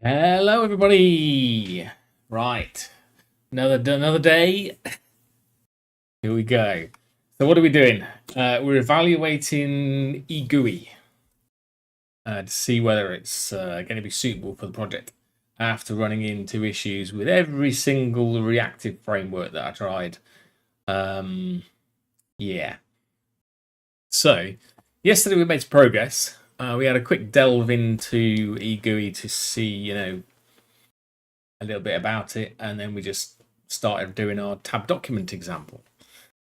Hello, everybody. Right, another day. Here we go. So, what are we doing? We're evaluating EGUI to see whether it's going to be suitable for the project. After running into issues with every single reactive framework that I tried. Yeah. So, yesterday we made some progress. We had a quick delve into EGUI to see, a little bit about it, and then we just started doing our tab document example.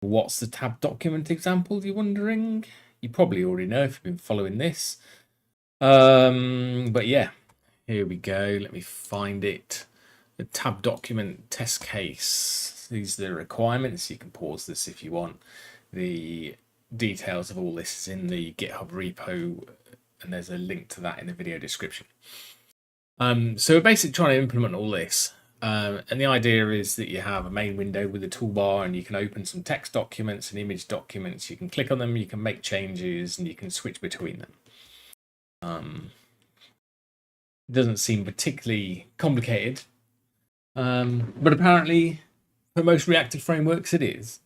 What's the tab document example, you're wondering? You probably already know if you've been following this. But yeah, here we go. Let me find it. The tab document test case. These are the requirements. You can pause this if you want. The details of all this is in the GitHub repo, and there's a link to that in the video description. So we're basically trying to implement all this. And the idea is that you have a main window with a toolbar, and you can open some text documents and image documents. You can click on them, you can make changes, and you can switch between them. It doesn't seem particularly complicated, but apparently for most reactive frameworks it is.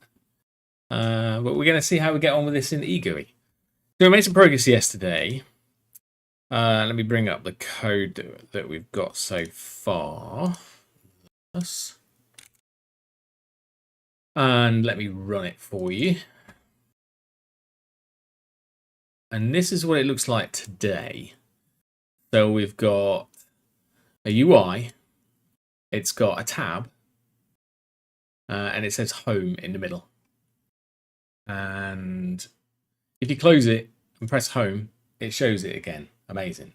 But we're going to see how we get on with this in EGUI. So we made some progress yesterday. Let me bring up the code that we've got so far. And let me run it for you. And this is what it looks like today. So we've got a UI, it's got a tab, and it says home in the middle. And if you close it and press home, it shows it again. Amazing.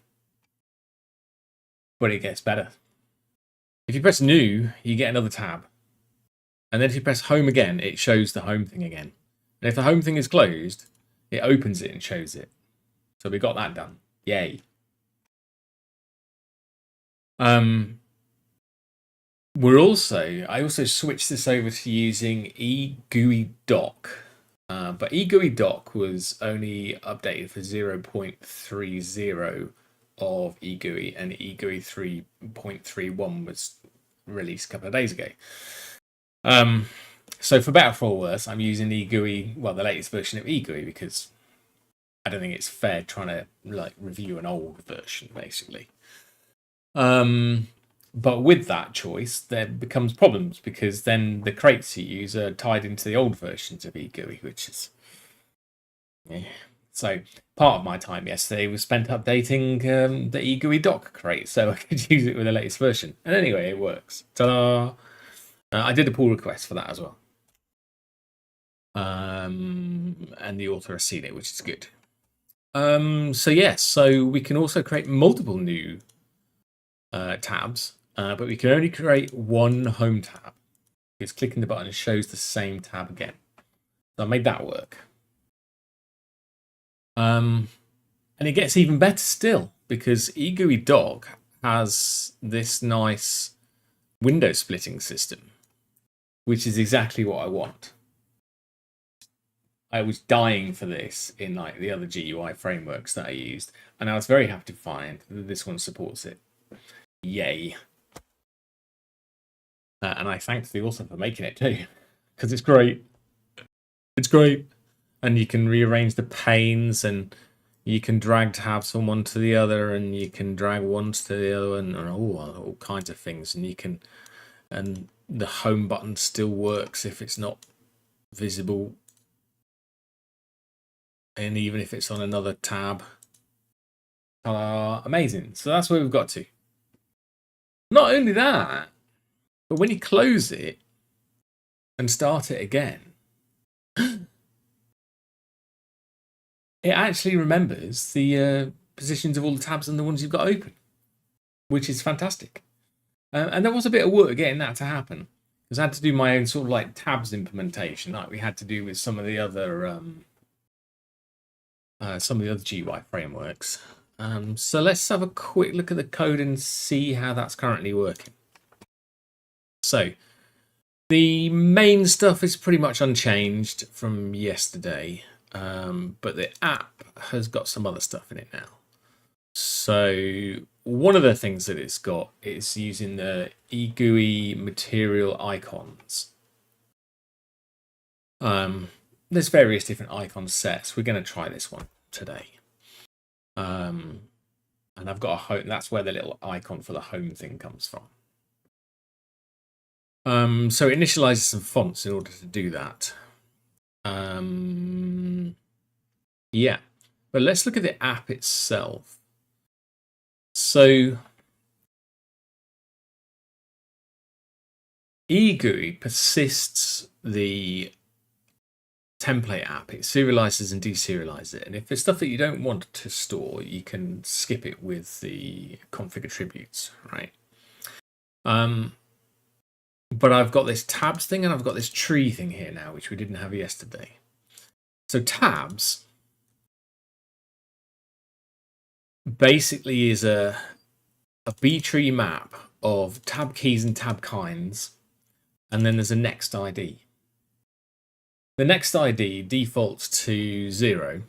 But it gets better. If you press new, you get another tab. And then if you press home again, it shows the home thing again. And if the home thing is closed, it opens it and shows it. So we got that done. Yay. I also switched this over to using EGUI doc. But EGUI doc was only updated for 0.30 of EGUI, and EGUI 3.31 was released a couple of days ago. So for better or for worse, I'm using EGUI, well, the latest version of EGUI, because I don't think it's fair trying to review an old version, basically. But with that choice, there becomes problems, because then the crates you use are tied into the old versions of EGUI, which is... yeah. So part of my time yesterday was spent updating the EGUI doc crate so I could use it with the latest version. And anyway, it works. Ta-da! I did a pull request for that as well. And the author has seen it, which is good. So we can also create multiple new tabs, but we can only create one home tab, because clicking the button shows the same tab again. So I made that work. And it gets even better still, because EGUI doc has this nice window splitting system, which is exactly what I want. I was dying for this in the other GUI frameworks that I used, and I was very happy to find that this one supports it. Yay. And I thanked the author for making it too, because it's great. It's great. And you can rearrange the panes, and you can drag tabs from one to the other, and you can drag ones to the other, and all kinds of things. And the home button still works if it's not visible, and even if it's on another tab. Amazing. So that's where we've got to. Not only that, but when you close it and start it again, it actually remembers the positions of all the tabs and the ones you've got open, which is fantastic. And there was a bit of work getting that to happen, because I had to do my own sort of tabs implementation, like we had to do with some of the other GUI frameworks. So let's have a quick look at the code and see how that's currently working. So the main stuff is pretty much unchanged from yesterday, but the app has got some other stuff in it now. So one of the things that it's got is using the EGUI material icons. There's various different icon sets. We're going to try this one today. And I've got a home. That's where the little icon for the home thing comes from. So it initializes some fonts in order to do that. Yeah, but let's look at the app itself. So EGUI persists the template app. It serializes and deserializes it. And if there's stuff that you don't want to store, you can skip it with the config attributes, right? But I've got this tabs thing and I've got this tree thing here now, which we didn't have yesterday. So tabs basically is a B tree map of tab keys and tab kinds, and then there's a next ID. The next ID defaults to 0.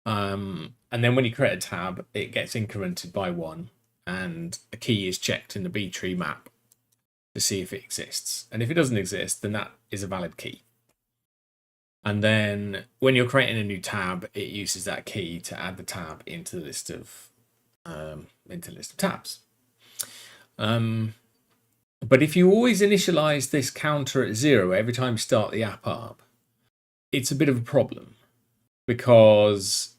And then when you create a tab, it gets incremented by 1, and a key is checked in the B tree map to see if it exists. And if it doesn't exist, then that is a valid key. And then when you're creating a new tab, it uses that key to add the tab into the list of tabs. But if you always initialize this counter at 0 every time you start the app up, it's a bit of a problem because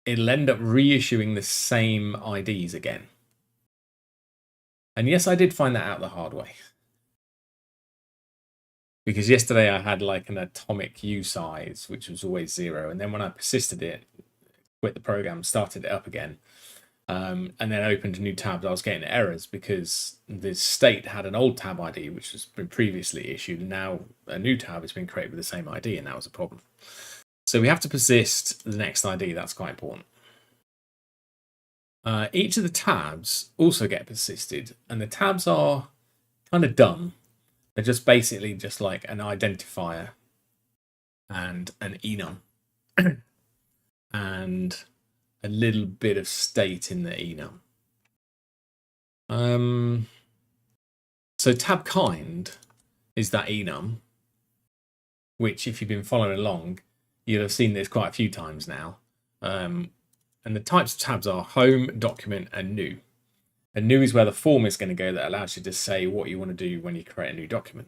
it'll end up reissuing the same IDs again. And yes, I did find that out the hard way. Because yesterday I had like an atomic U size, which was always 0. And then when I persisted it, quit the program, started it up again, and then opened new tabs, I was getting errors because the state had an old tab ID, which has been previously issued. And now a new tab has been created with the same ID, and that was a problem. So we have to persist the next ID. That's quite important. Each of the tabs also get persisted, and the tabs are kind of dumb. They're just basically just like an identifier and an enum and a little bit of state in the enum. So tab kind is that enum, which if you've been following along, you'll have seen this quite a few times now. And the types of tabs are home, document, and new. And new is where the form is going to go that allows you to say what you want to do when you create a new document.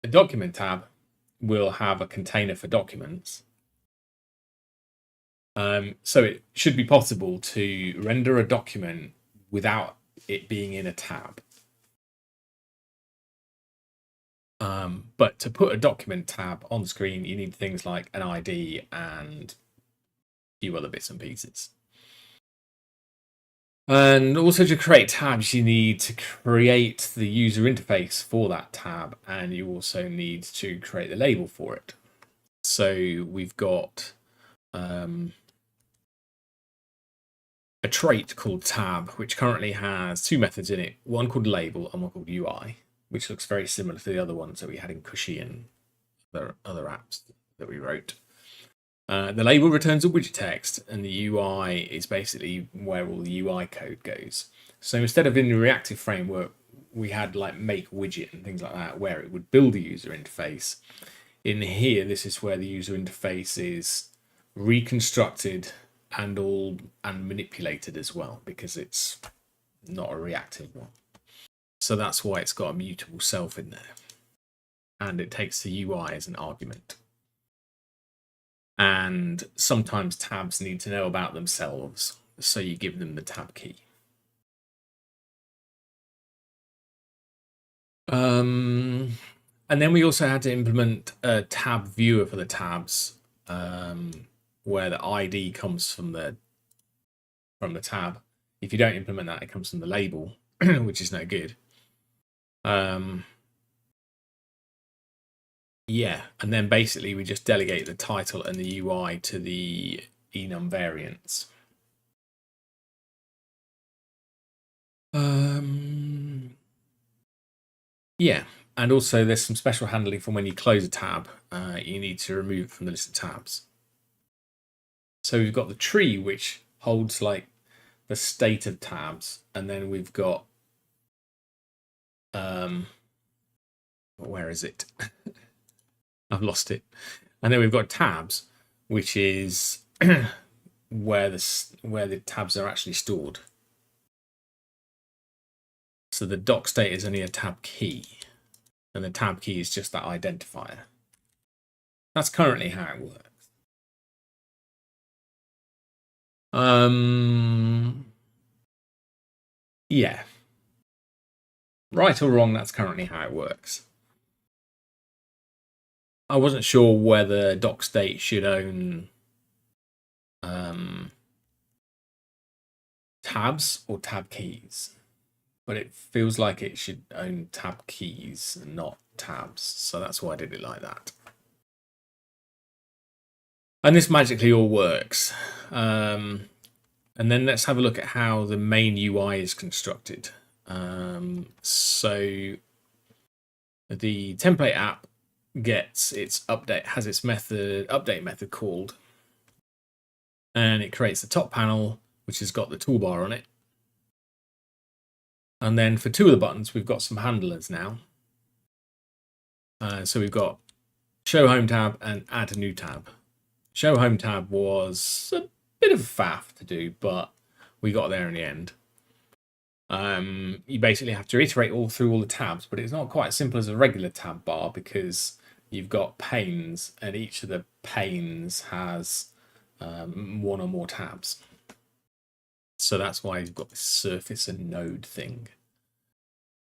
The document tab will have a container for documents. So it should be possible to render a document without it being in a tab. But to put a document tab on screen, you need things like an ID and a few other bits and pieces. And also to create tabs, you need to create the user interface for that tab, and you also need to create the label for it. So we've got a trait called tab, which currently has 2 methods in it, one called label and one called UI, which looks very similar to the other ones that we had in Cushy and other apps that we wrote. The label returns a widget text, and the UI is basically where all the UI code goes. So instead of in the reactive framework, we had like make widget and things like that, where it would build a user interface. In here, this is where the user interface is reconstructed and manipulated as well, because it's not a reactive one. So that's why it's got a mutable self in there. And it takes the UI as an argument. And sometimes tabs need to know about themselves, so you give them the tab key. And then we also had to implement a tab viewer for the tabs, where the ID comes from the tab. If you don't implement that, it comes from the label, which is no good. Yeah, and then basically we just delegate the title and the UI to the enum variants. Yeah, and also there's some special handling for when you close a tab, you need to remove it from the list of tabs. So we've got the tree, which holds like the state of tabs, and then we've got where is it? I've lost it. And then we've got tabs, which is where the tabs are actually stored. So the doc state is only a tab key, and the tab key is just that identifier. That's currently how it works. Yeah. Right or wrong, that's currently how it works. I wasn't sure whether doc state should own tabs or tab keys, but it feels like it should own tab keys and not tabs, so that's why I did it like that. And this magically all works. And then let's have a look at how the main UI is constructed. So the template app gets its has its update method called, and it creates the top panel, which has got the toolbar on it. And then for two of the buttons, we've got some handlers now. So we've got show home tab and add a new tab. Show home tab was a bit of a faff to do, but we got there in the end. You basically have to iterate through all the tabs, but it's not quite as simple as a regular tab bar because you've got panes, and each of the panes has one or more tabs. So that's why you've got this surface and node thing.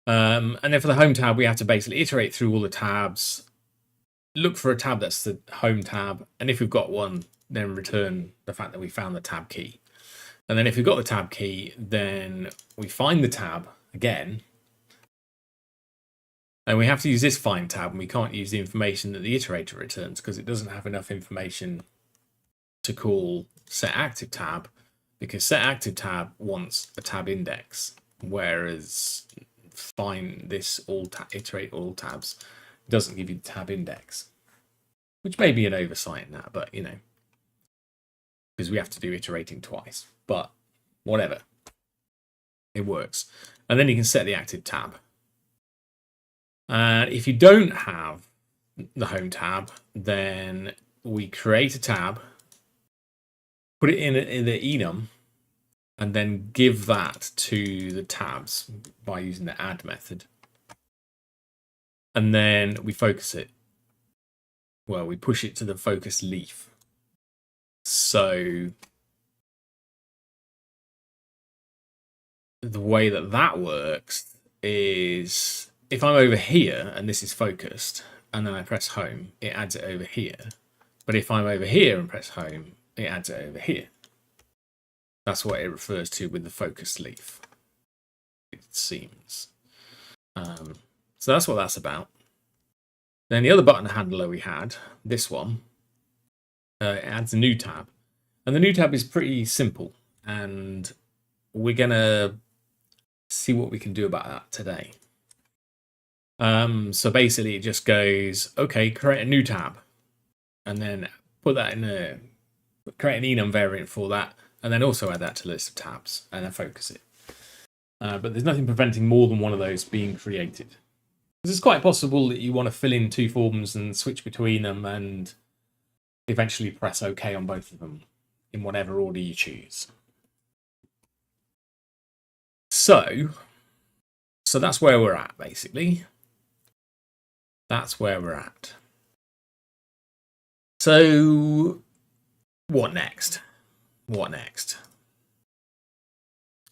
And then for the home tab, we have to basically iterate through all the tabs, look for a tab that's the home tab, and if we've got one, then return the fact that we found the tab key. And then if we've got the tab key, then we find the tab again, and we have to use this find tab, and we can't use the information that the iterator returns because it doesn't have enough information to call set active tab, because set active tab wants a tab index, whereas find this iterate all tabs doesn't give you the tab index, which may be an oversight in that, but you know, because we have to do iterating twice, but whatever, it works. And then you can set the active tab. And if you don't have the home tab, then we create a tab, put it in the enum, and then give that to the tabs by using the add method. And then we focus it. Well, we push it to the focus leaf. So the way that works is if I'm over here and this is focused and then I press home, it adds it over here. But if I'm over here and press home, it adds it over here. That's what it refers to with the focus leaf, it seems. So that's what that's about. Then the other button handler we had, this one, it adds a new tab. And the new tab is pretty simple. And we're going to see what we can do about that today. So basically it just goes, okay, create a new tab. And then put that in create an enum variant for that. And then also add that to the list of tabs and then focus it. But there's nothing preventing more than one of those being created. Because it's quite possible that you want to fill in two forms and switch between them and eventually press OK on both of them in whatever order you choose. So that's where we're at, basically. That's where we're at. So what next? What next?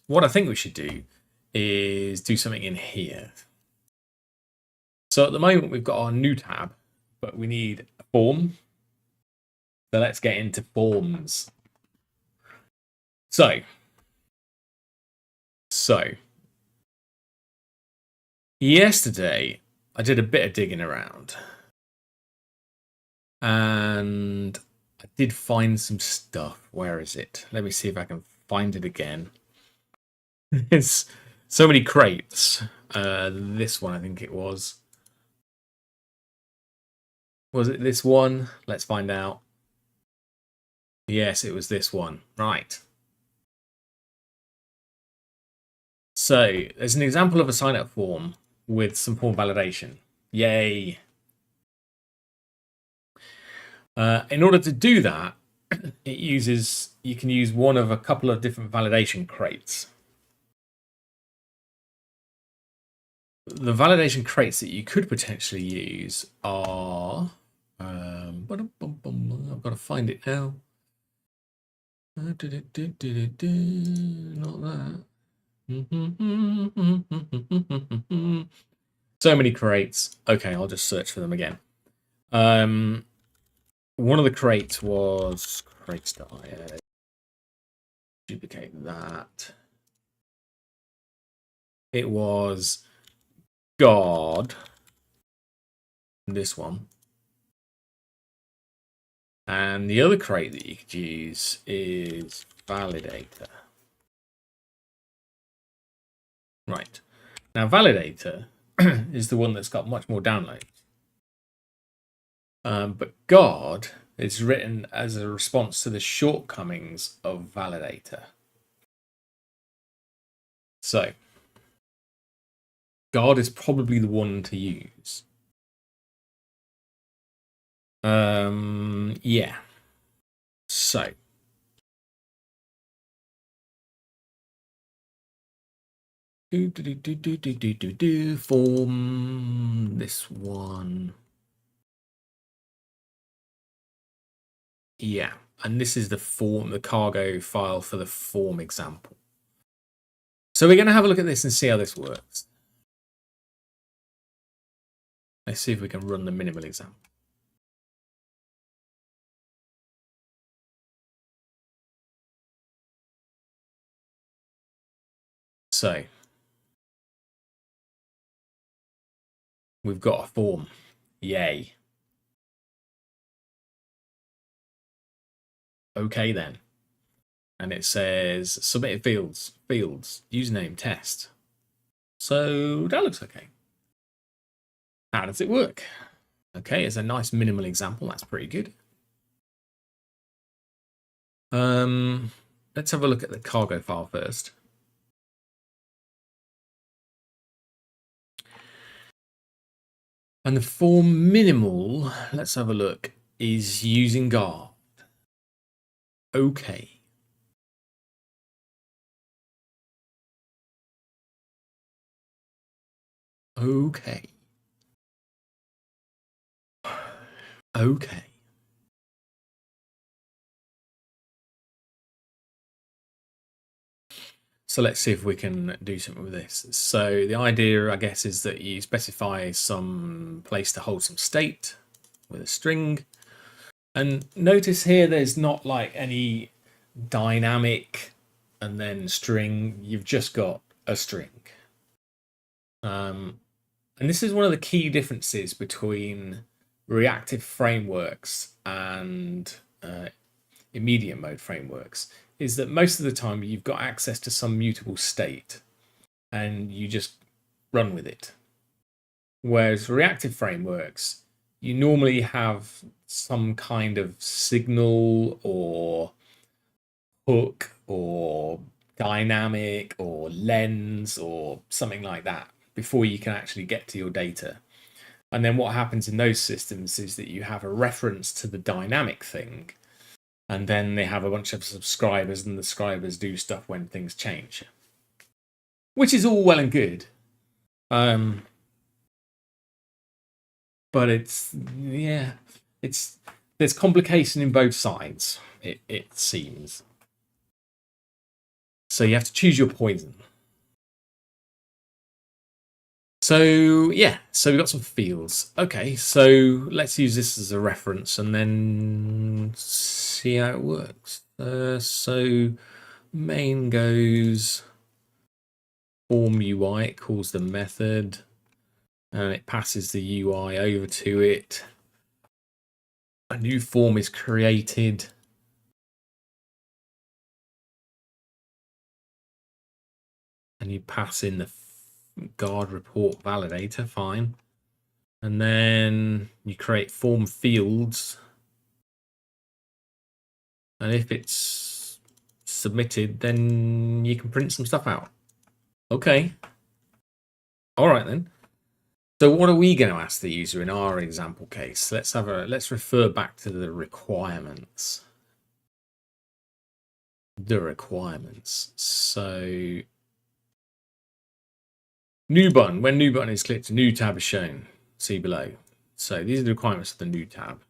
What I think we should do is do something in here. So at the moment we've got our new tab, but we need a form. So let's get into forms. So yesterday I did a bit of digging around and I did find some stuff. Where is it? Let me see if I can find it again. It's so many crates. This one, I think it was. Was it this one? Let's find out. Yes, it was this one. Right. So there's an example of a sign-up form with some form validation. Yay. In order to do that, you can use one of a couple of different validation crates. The validation crates that you could potentially use are... I've got to find it now. Not that. So many crates. Okay, I'll just search for them again. One of the crates was crates diet. Duplicate that. It was God. This one. And the other crate that you could use is validator. Right. Now, validator is the one that's got much more downloads. But God is written as a response to the shortcomings of validator. So, God is probably the one to use. Yeah. So, form this one. Yeah, and this is the form, the cargo file for the form example. So we're going to have a look at this and see how this works. Let's see if we can run the minimal example. So we've got a form. Yay. Okay then. And it says submitted fields, username, test. So that looks okay. How does it work? Okay, it's a nice minimal example. That's pretty good. Let's have a look at the cargo file first. And the form minimal, let's have a look, is using guard. Okay. Okay. Okay. So let's see if we can do something with this. So the idea, I guess, is that you specify some place to hold some state with a string. And notice here there's not like any dynamic and then string. You've just got a string. And this is one of the key differences between reactive frameworks and immediate mode frameworks, is that most of the time you've got access to some mutable state and you just run with it. Whereas reactive frameworks, you normally have some kind of signal or hook or dynamic or lens or something like that before you can actually get to your data. And then what happens in those systems is that you have a reference to the dynamic thing, and then they have a bunch of subscribers, and the subscribers do stuff when things change, which is all well and good. But there's complication in both sides, it seems. So you have to choose your poison. So yeah, so we've got some fields. Okay, so let's use this as a reference and then see how it works. So main goes form UI, it calls the method, and it passes the UI over to it. A new form is created. And you pass in the guard report validator, fine. And then you create form fields. And if it's submitted, then you can print some stuff out. Okay. All right then. So what are we going to ask the user in our example case? Let's refer back to the requirements. The requirements. So new button. When new button is clicked, a new tab is shown. See below. So these are the requirements of the new tab.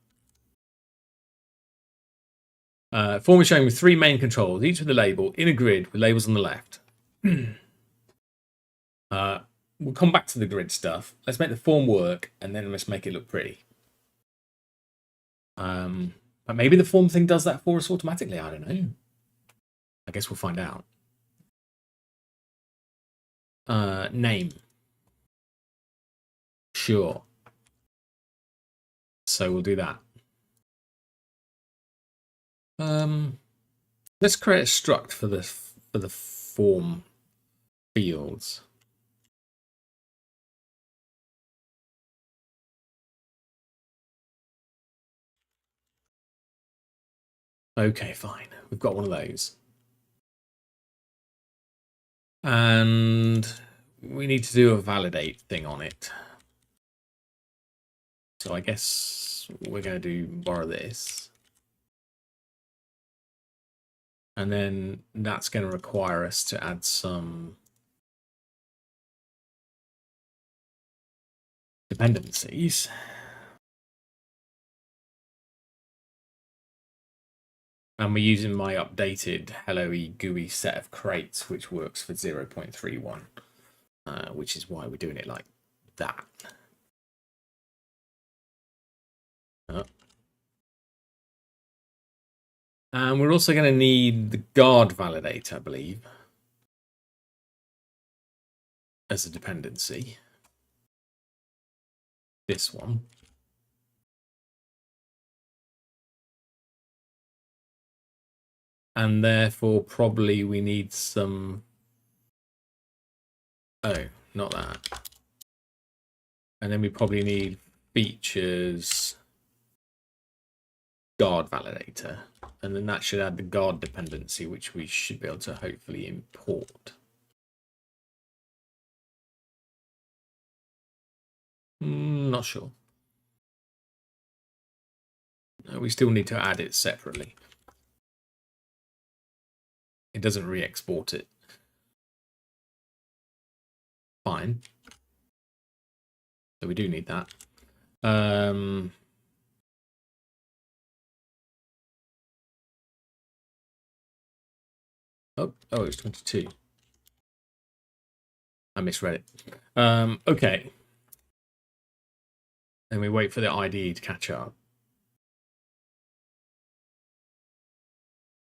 Form is shown with 3 main controls, each with a label in a grid with labels on the left. We'll come back to the grid stuff. Let's make the form work, and then let's make it look pretty. But maybe the form thing does that for us automatically. I don't know. I guess we'll find out. Name. Sure. So we'll do that. Let's create a struct for the form fields. Okay, fine. We've got one of those. And we need to do a validate thing on it. So I guess we're going to borrow this. And then that's going to require us to add some dependencies. And we're using my updated Hello EGUI set of crates, which works for 0.31, which is why we're doing it like that. And we're also going to need the guard validator, I believe, as a dependency. This one. And therefore, probably we need some... Oh, not that. And then we probably need features guard validator. And then that should add the guard dependency, which we should be able to hopefully import. Not sure. No, we still need to add it separately. It doesn't re-export it. Fine. So we do need that. Oh, it's 22. I misread it. Okay. Then we wait for the IDE to catch up.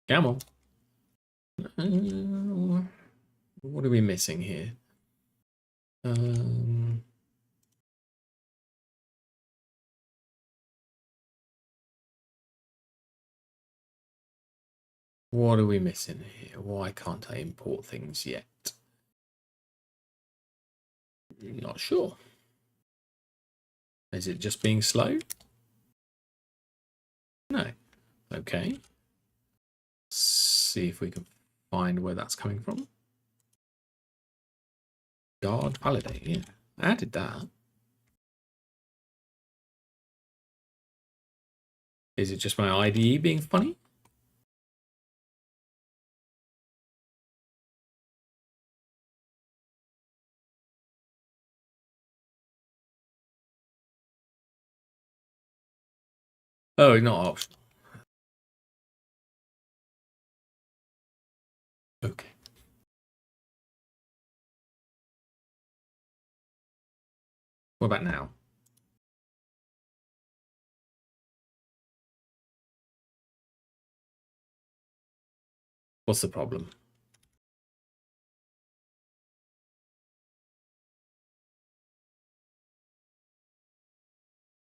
Come on. What are we missing here? What are we missing here? Why can't I import things yet? Not sure. Is it just being slow? No. Okay. See if we can find where that's coming from. Guard validate, yeah. I added that. Is it just my IDE being funny? Oh, not optional. Okay. What about now? What's the problem?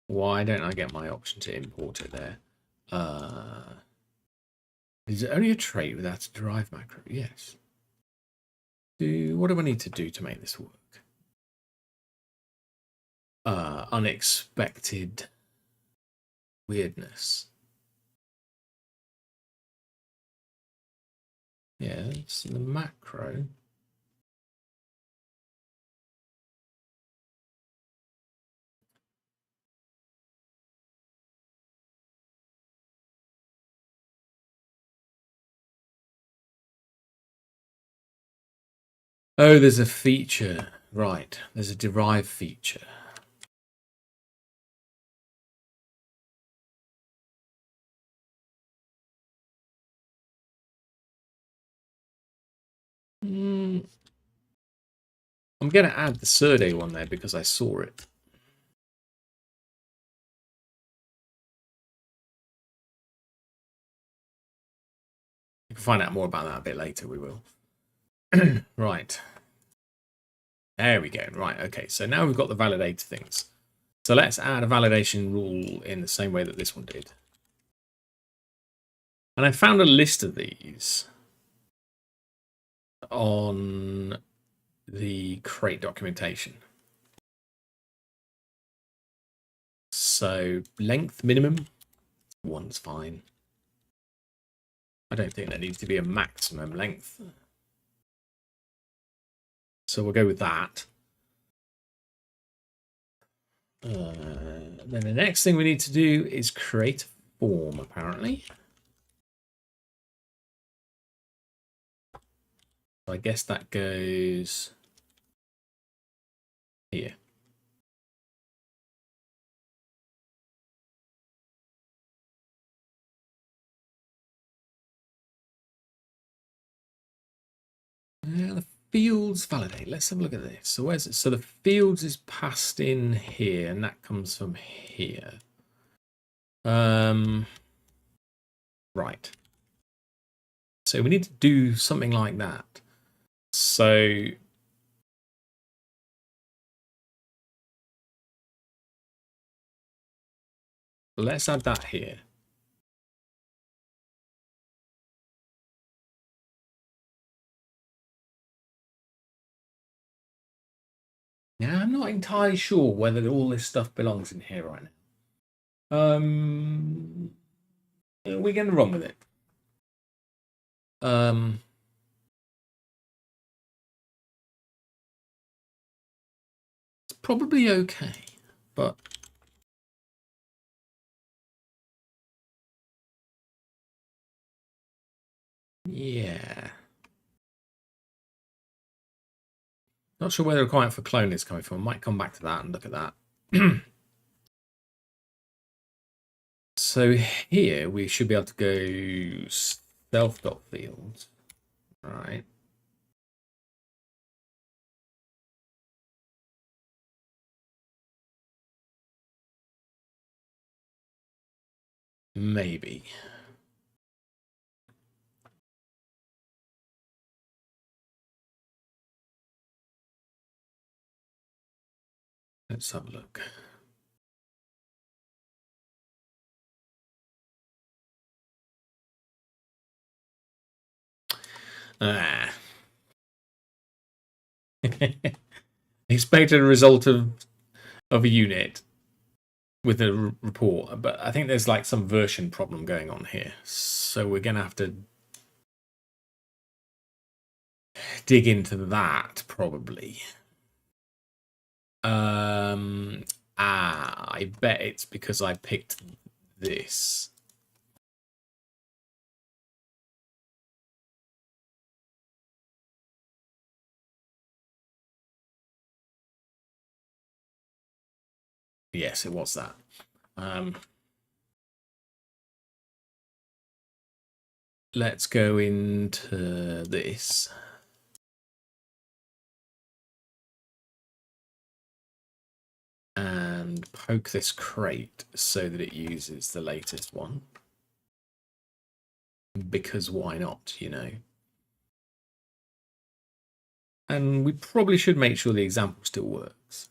Why don't I get my option to import it there? Is it only a trait without a derive macro? Yes. What do I need to do to make this work? Unexpected weirdness. Yeah, it's the macro. Oh, there's a feature. Right, there's a derive feature. I'm going to add the Surde one there because I saw it. You can find out more about that a bit later. We will. Right. There we go. Right. Okay. So now we've got the validator things. So let's add a validation rule in the same way that this one did. And I found a list of these on the crate documentation. So length minimum, one's fine. I don't think there needs to be a maximum length. So we'll go with that. Then the next thing we need to do is create a form, apparently. I guess that goes here. The fields validate. Let's have a look at this. So where's it? So the fields is passed in here, and that comes from here. Right. So we need to do something like that. So let's add that here. Now, I'm not entirely sure whether all this stuff belongs in here right now. We're going to run with it. It's probably okay, but yeah. Not sure where the requirement for clone is coming from. Might come back to that and look at that. So here we should be able to go self.field. All right. Maybe. Let's have a look. Expected a result of a unit with a report, but I think there's like some version problem going on here. So we're going to have to dig into that probably. I bet it's because I picked this. Yes, it was that. Let's go into this. And poke this crate so that it uses the latest one. Because why not, you know? And we probably should make sure the example still works.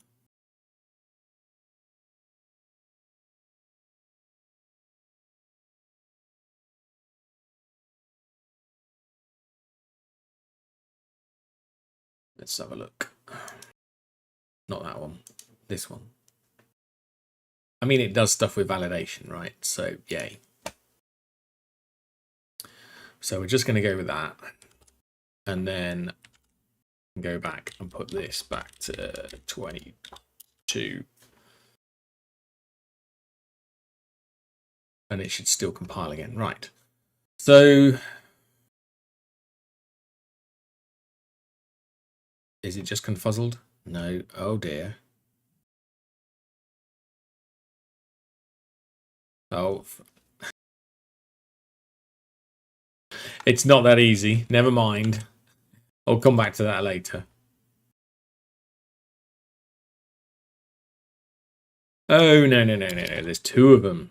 Let's have a look. Not that one. This one. I mean, it does stuff with validation, right? So, yay. So we're just going to go with that. and then go back and put this back to 22. And it should still compile again. Right. So is it just confuzzled? No. Oh dear. Oh. It's not that easy. Never mind. I'll come back to that later. Oh, no. There's two of them.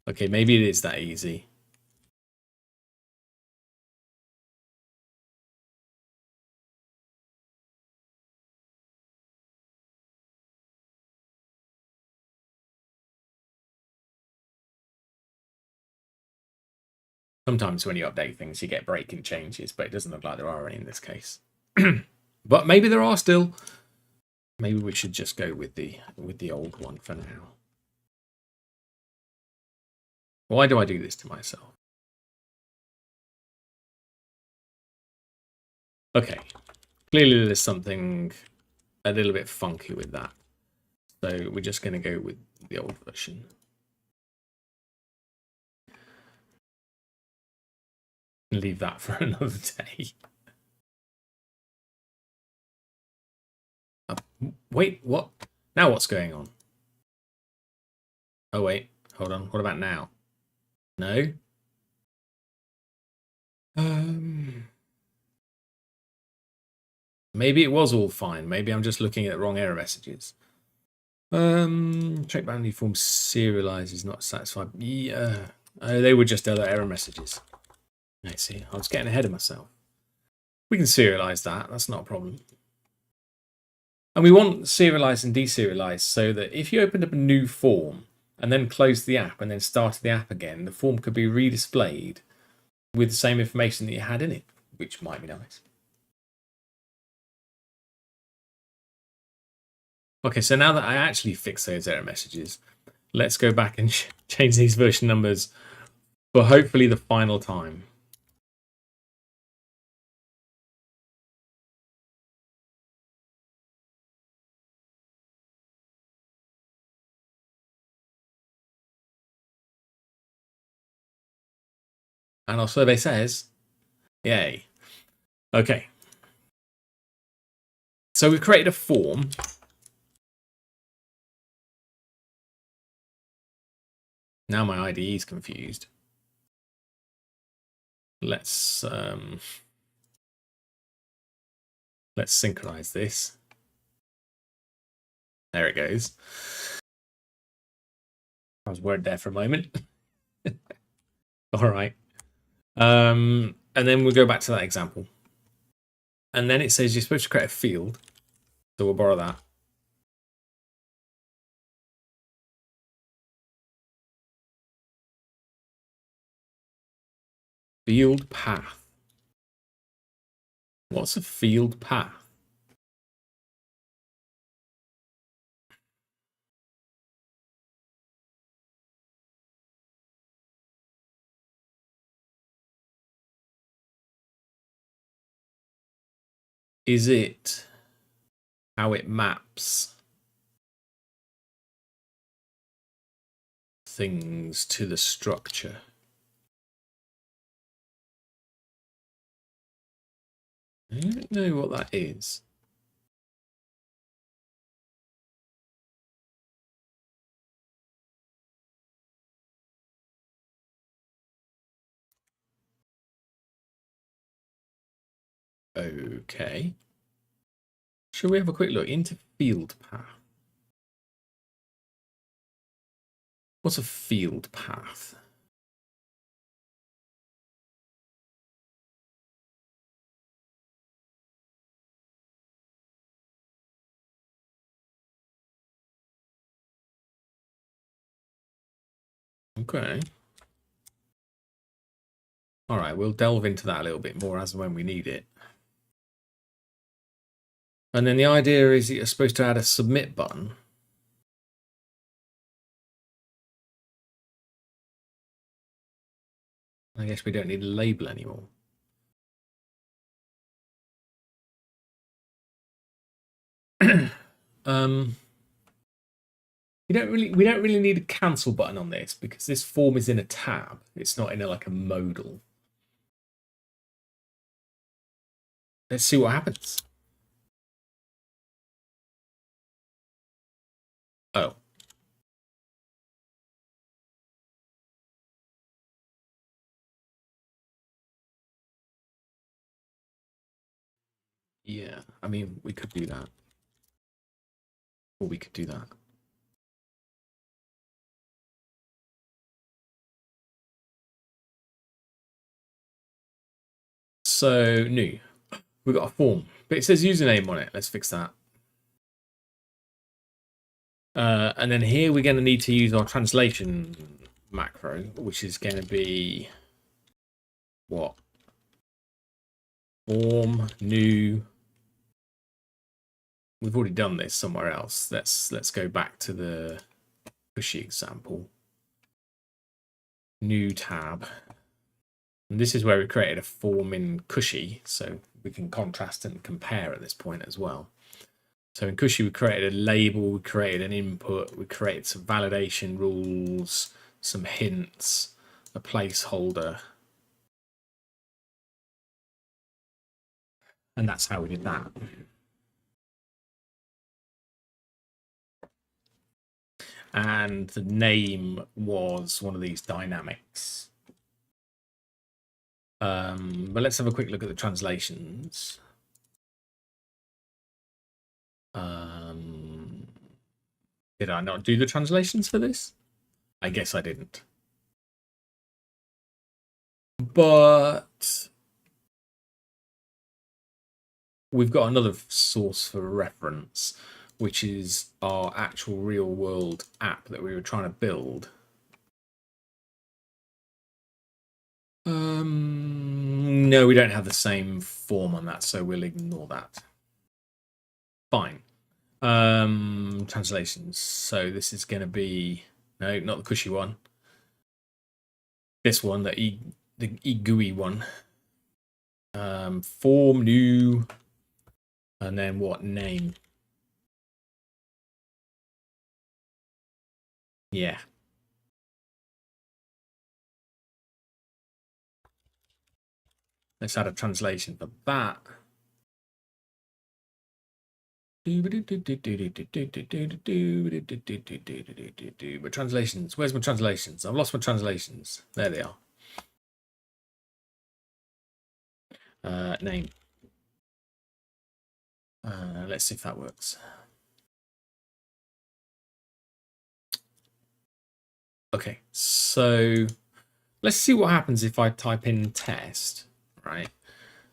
Okay, maybe it is that easy. Sometimes when you update things, you get breaking changes, but it doesn't look like there are any in this case. But maybe there are still. Maybe we should just go with the old one for now. Why do I do this to myself? Okay, clearly there's something a little bit funky with that. So we're just going to go with the old version. Leave that for another day. Wait, what? Now what's going on? Oh, wait, hold on. What about now? No? Maybe it was all fine. Maybe I'm just looking at the wrong error messages. Check boundary form serialize is not satisfied. Yeah. They were just other error messages. Let's see. I was getting ahead of myself. We can serialize that. That's not a problem. And we want serialize and deserialize so that if you opened up a new form and then closed the app and then started the app again, the form could be redisplayed with the same information that you had in it, which might be nice. Okay, so now that I actually fixed those error messages, let's go back and change these version numbers for hopefully the final time. And our survey says, yay. Okay. So we've created a form. Now my IDE is confused. Let's synchronize this. There it goes. I was worried there for a moment. All right. And then we'll go back to that example. And then it says you're supposed to create a field. So we'll borrow that. Field path. What's a field path? Is it how it maps things to the structure? I don't know what that is. Okay. Shall we have a quick look into field path? What's a field path? Okay. All right, we'll delve into that a little bit more as and when we need it. And then the idea is you're supposed to add a submit button. I guess we don't need a label anymore. um, we don't really need a cancel button on this because this form is in a tab. It's not in like a modal. Let's see what happens. Oh. Yeah, I mean, we could do that. Or we could do that. So, new. We've got a form, but it says username on it. Let's fix that. And then here we're going to need to use our translation macro, which is going to be what? Form, new. We've already done this somewhere else. Let's go back to the pushy example. New tab. And this is where we created a form in Cushy, so we can contrast and compare at this point as well. So in Cushy, we created a label, we created an input, we created some validation rules, some hints, a placeholder. And that's how we did that. And the name was one of these dynamics. But let's have a quick look at the translations. Did I not do the translations for this? I guess I didn't. But we've got another source for reference, which is our actual real world app that we were trying to build. No, we don't have the same form on that, so we'll ignore that. Fine. Translations. So this is going to be, no, not the Cushy one. This one, the EGUI one. Form, new, and then what, name? Yeah. Let's add a translation for that. My translations. Where's my translations? I've lost my translations. There they are. Name. Let's see if that works. Okay, so let's see what happens if I type in test, right?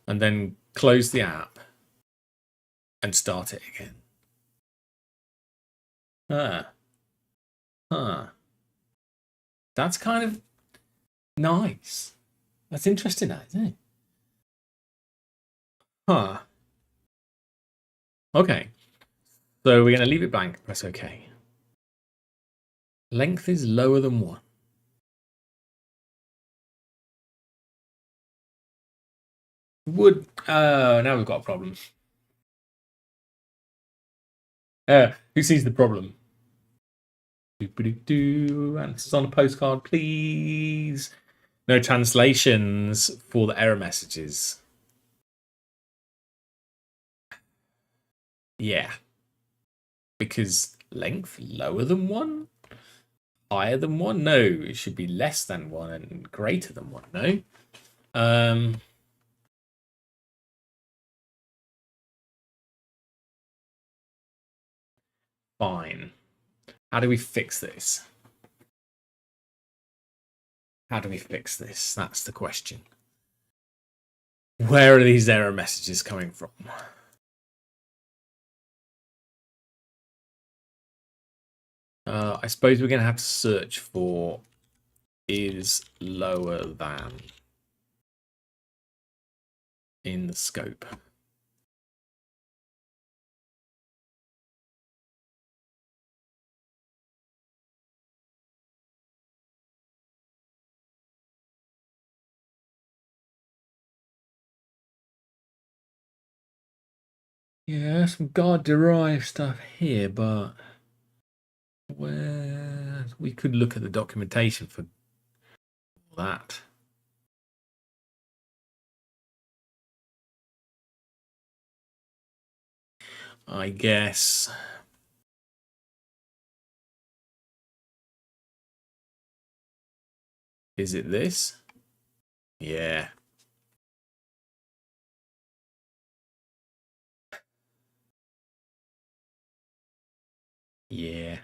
And then close the app and start it again. That's kind of nice. That's interesting, isn't it? Huh. Okay. So we're going to leave it blank. Press OK. Length is lower than 1. Would now we've got a problem. Who sees the problem? Answers on a postcard, please. No translations for the error messages. Yeah. Because length lower than 1? Higher than 1? No, it should be less than 1 and greater than 1, no? Fine. How do we fix this? How do we fix this? That's the question. Where are these error messages coming from? I suppose we're going to have to search for is lower than in the scope. Yeah, some guard derived stuff here, but where we could look at the documentation for that. I guess. Is it this? Yeah. Yeah.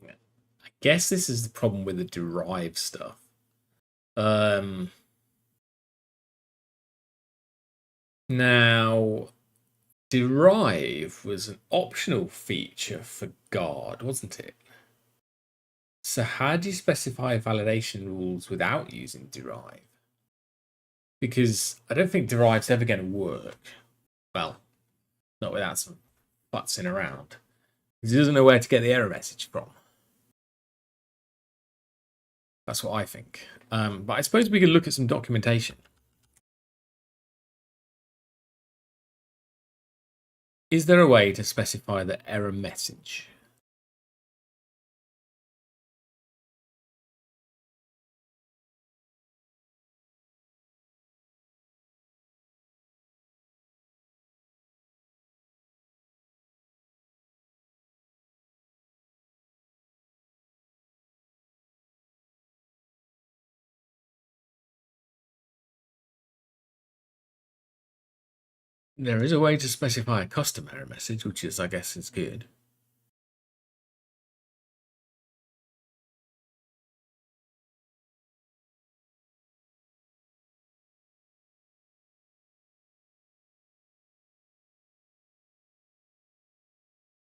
I guess this is the problem with the derived stuff. Now, derive was an optional feature for guard, wasn't it? So how do you specify validation rules without using derive? Because I don't think derive's ever going to work. Well, not without some futzing around. Because he doesn't know where to get the error message from. That's what I think. But I suppose we could look at some documentation. Is there a way to specify the error message? There is a way to specify a custom error message, which is, I guess, is good.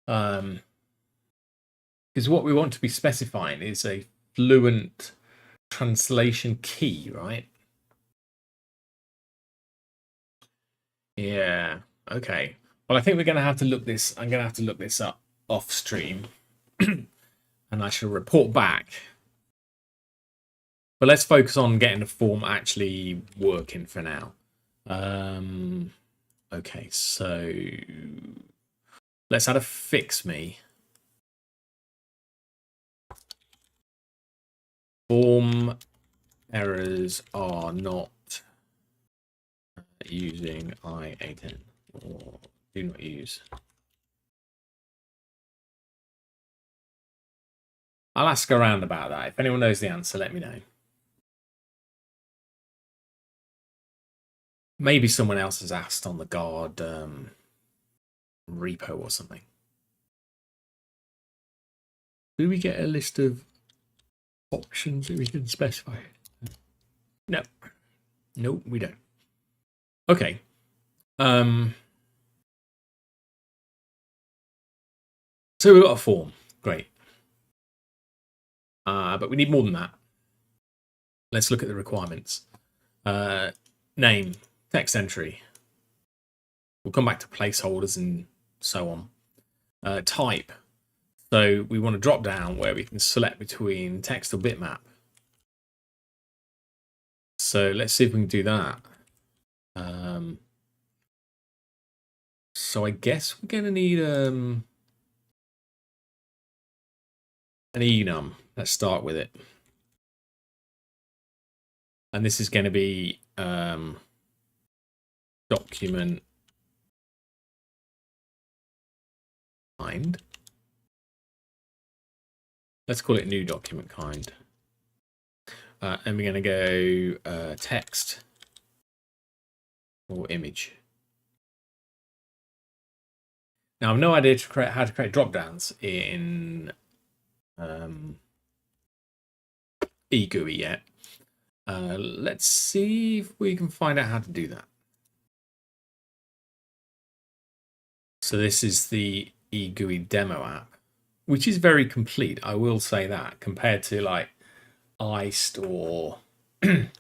Because what we want to be specifying is a fluent translation key, right? Yeah. Okay. Well, I think we're going to have to look this. I'm going to have to look this up off stream, and I shall report back. But let's focus on getting the form actually working for now. Okay, so let's add a fix me. Form errors are not using I8N or do not use. I'll ask around about that. If anyone knows the answer, let me know. Maybe someone else has asked on the guard repo or something. Do we get a list of options that we can specify? No. Nope, we don't. Okay. So we've got a form. Great. But we need more than that. Let's look at the requirements. Name, text entry. We'll come back to placeholders and so on. Type. So we want to drop down where we can select between text or bitmap. So let's see if we can do that. So I guess we're going to need an enum. Let's start with it. And this is going to be document kind. Let's call it new document kind. And we're going to go text or image. Now, I've no idea how to create drop downs in EGUI yet. Let's see if we can find out how to do that. So this is the EGUI demo app, which is very complete. I will say that compared to like Iced or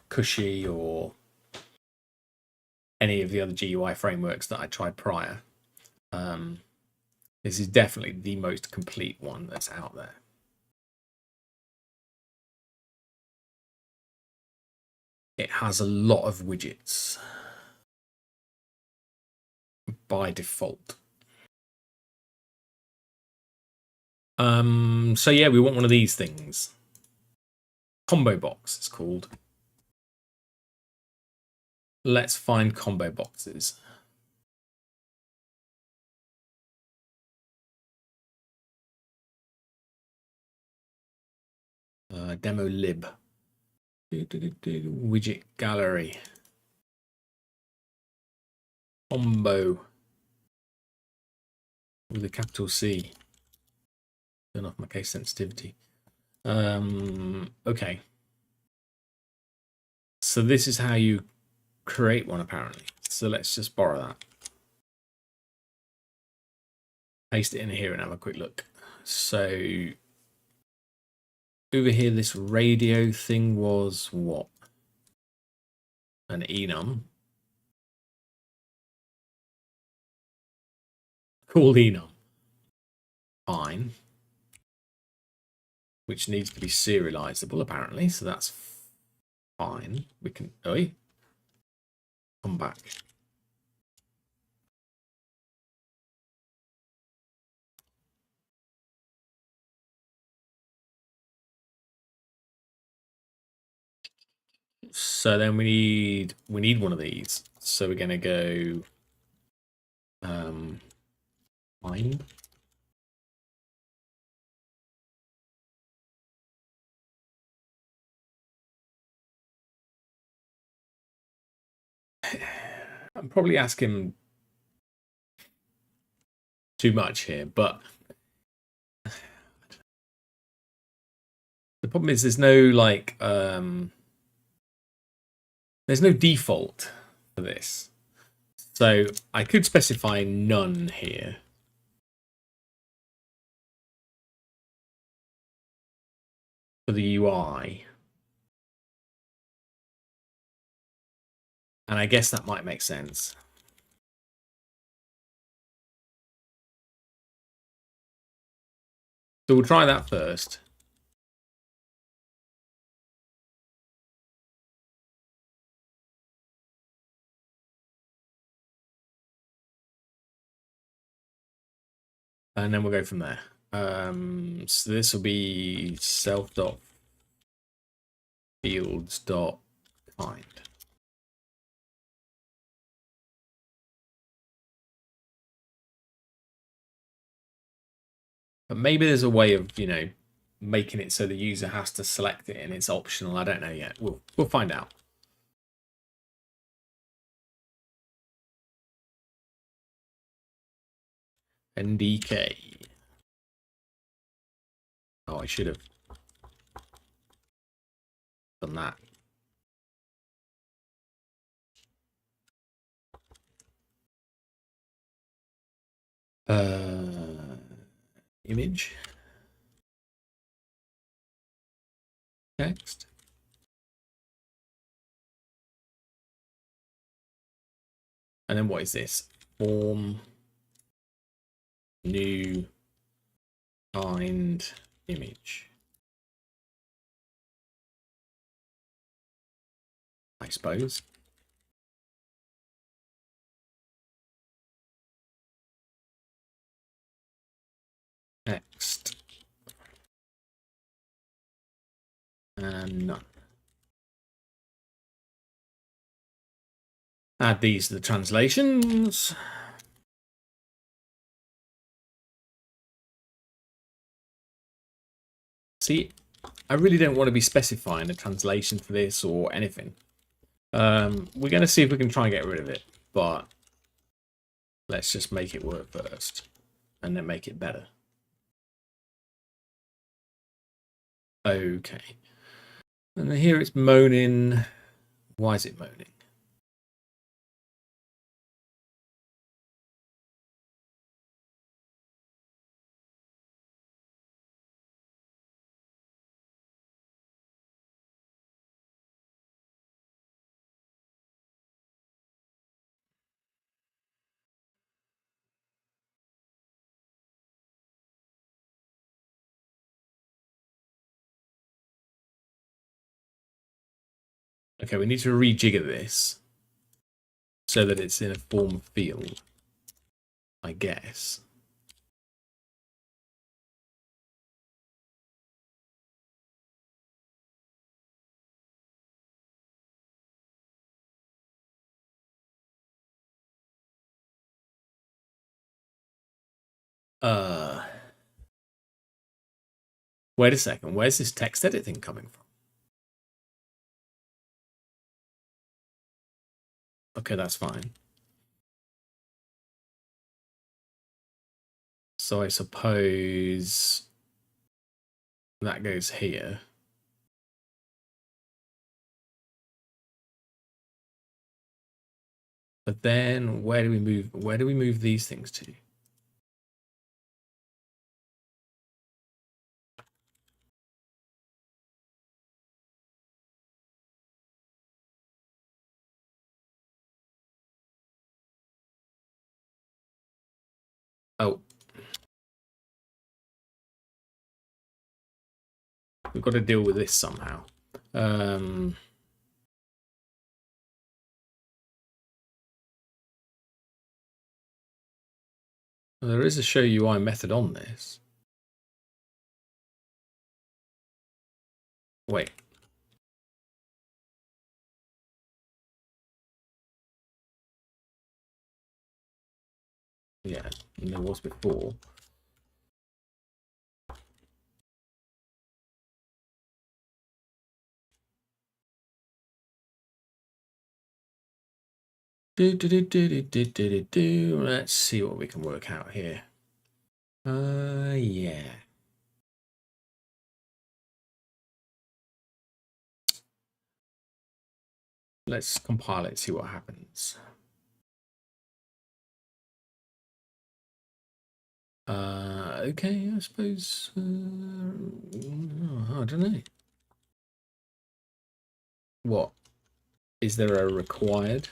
Cushy or any of the other GUI frameworks that I tried prior. This is definitely the most complete one that's out there. it has a lot of widgets by default. So yeah, we want one of these things. Combo box it's called. Let's find combo boxes. Demo lib. Widget gallery. Combo. With a capital C. Turn off my case sensitivity. Okay. So this is how you create one, apparently. So let's just borrow that. Paste it in here and have a quick look. So over here, this radio thing was what? An enum. Called enum. Fine. Which needs to be serializable, apparently. So that's fine. We can come back. So then we need one of these. So we're gonna go find. I'm probably asking too much here, but the problem is there's no there's no default for this. So I could specify none here. For the UI. And I guess that might make sense. So we'll try that first. And then we'll go from there. So this will be self.fields.kind. But maybe there's a way of, making it so the user has to select it and it's optional. I don't know yet. We'll find out. NDK. Oh, I should have done that. Image. Text. And then what is this? Form. New. Find image. I suppose. Next. And none. Add these to the translations. See, I really don't want to be specifying a translation for this or anything. We're going to see if we can try and get rid of it, but let's just make it work first and then make it better. Okay. And here it's moaning. Why is it moaning? Okay, we need to rejigger this so that it's in a form field, I guess. Wait a second. Where's this text edit thing coming from? Okay, that's fine. So I suppose that goes here. But then where do we move? Where do we move these things to? Oh, we've got to deal with this somehow. There is a show UI method on this. Wait. Yeah, there was before. Let's see what we can work out here. Yeah. Let's compile it, see what happens. Okay, I suppose. I don't know. What? Is there a required?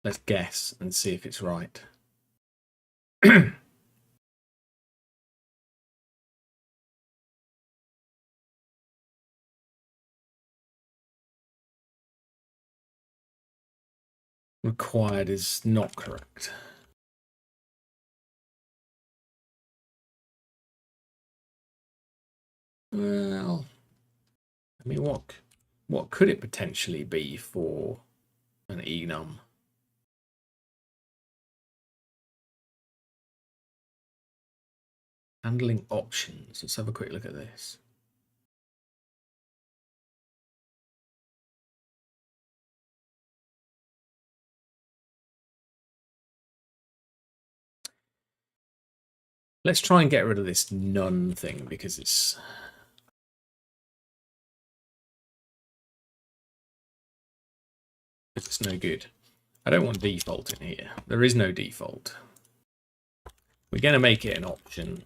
Let's guess and see if it's right. Required is not correct. Well, I mean, what could it potentially be for an enum? Handling options. Let's have a quick look at this. Let's try and get rid of this none thing because it's no good. I don't want default in here. There is no default. We're going to make it an option.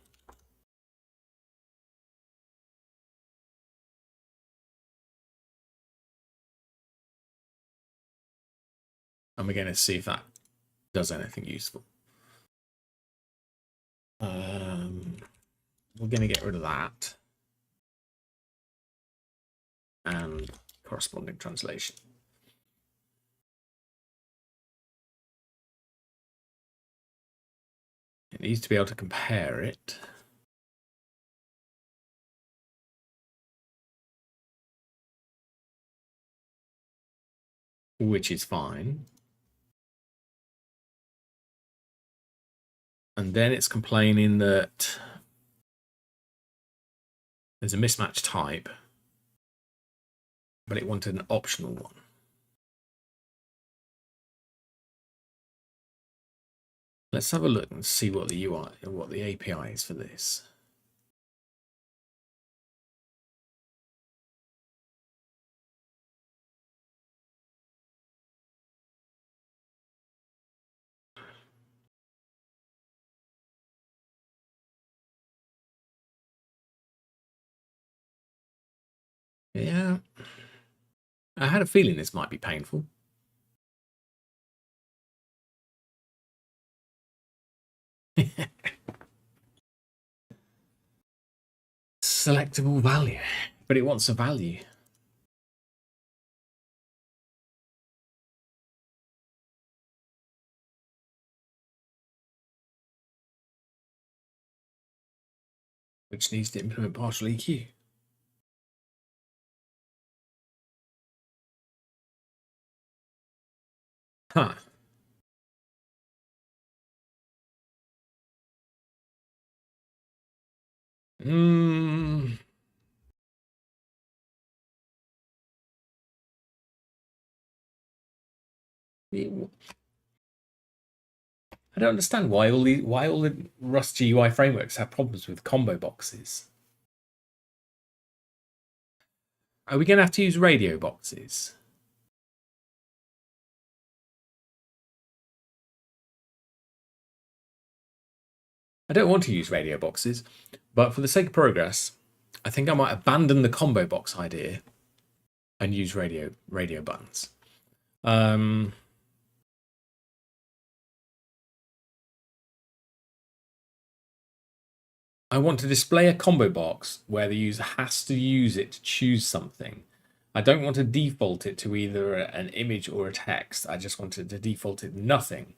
And we're going to see if that does anything useful. We're going to get rid of that. And corresponding translation. It needs to be able to compare it. Which is fine. And then it's complaining that there's a mismatch type, but it wanted an optional one. Let's have a look and see what the UI or what the API is for this. Yeah, I had a feeling this might be painful. Selectable value. But it wants a value. Which needs to implement partial EQ. Huh. Hmm. I don't understand why all the Rust GUI frameworks have problems with combo boxes. Are we going to have to use radio boxes? I don't want to use radio boxes, but for the sake of progress, I think I might abandon the combo box idea and use radio buttons. I want to display a combo box where the user has to use it to choose something. I don't want to default it to either an image or a text. I just want it to default it nothing.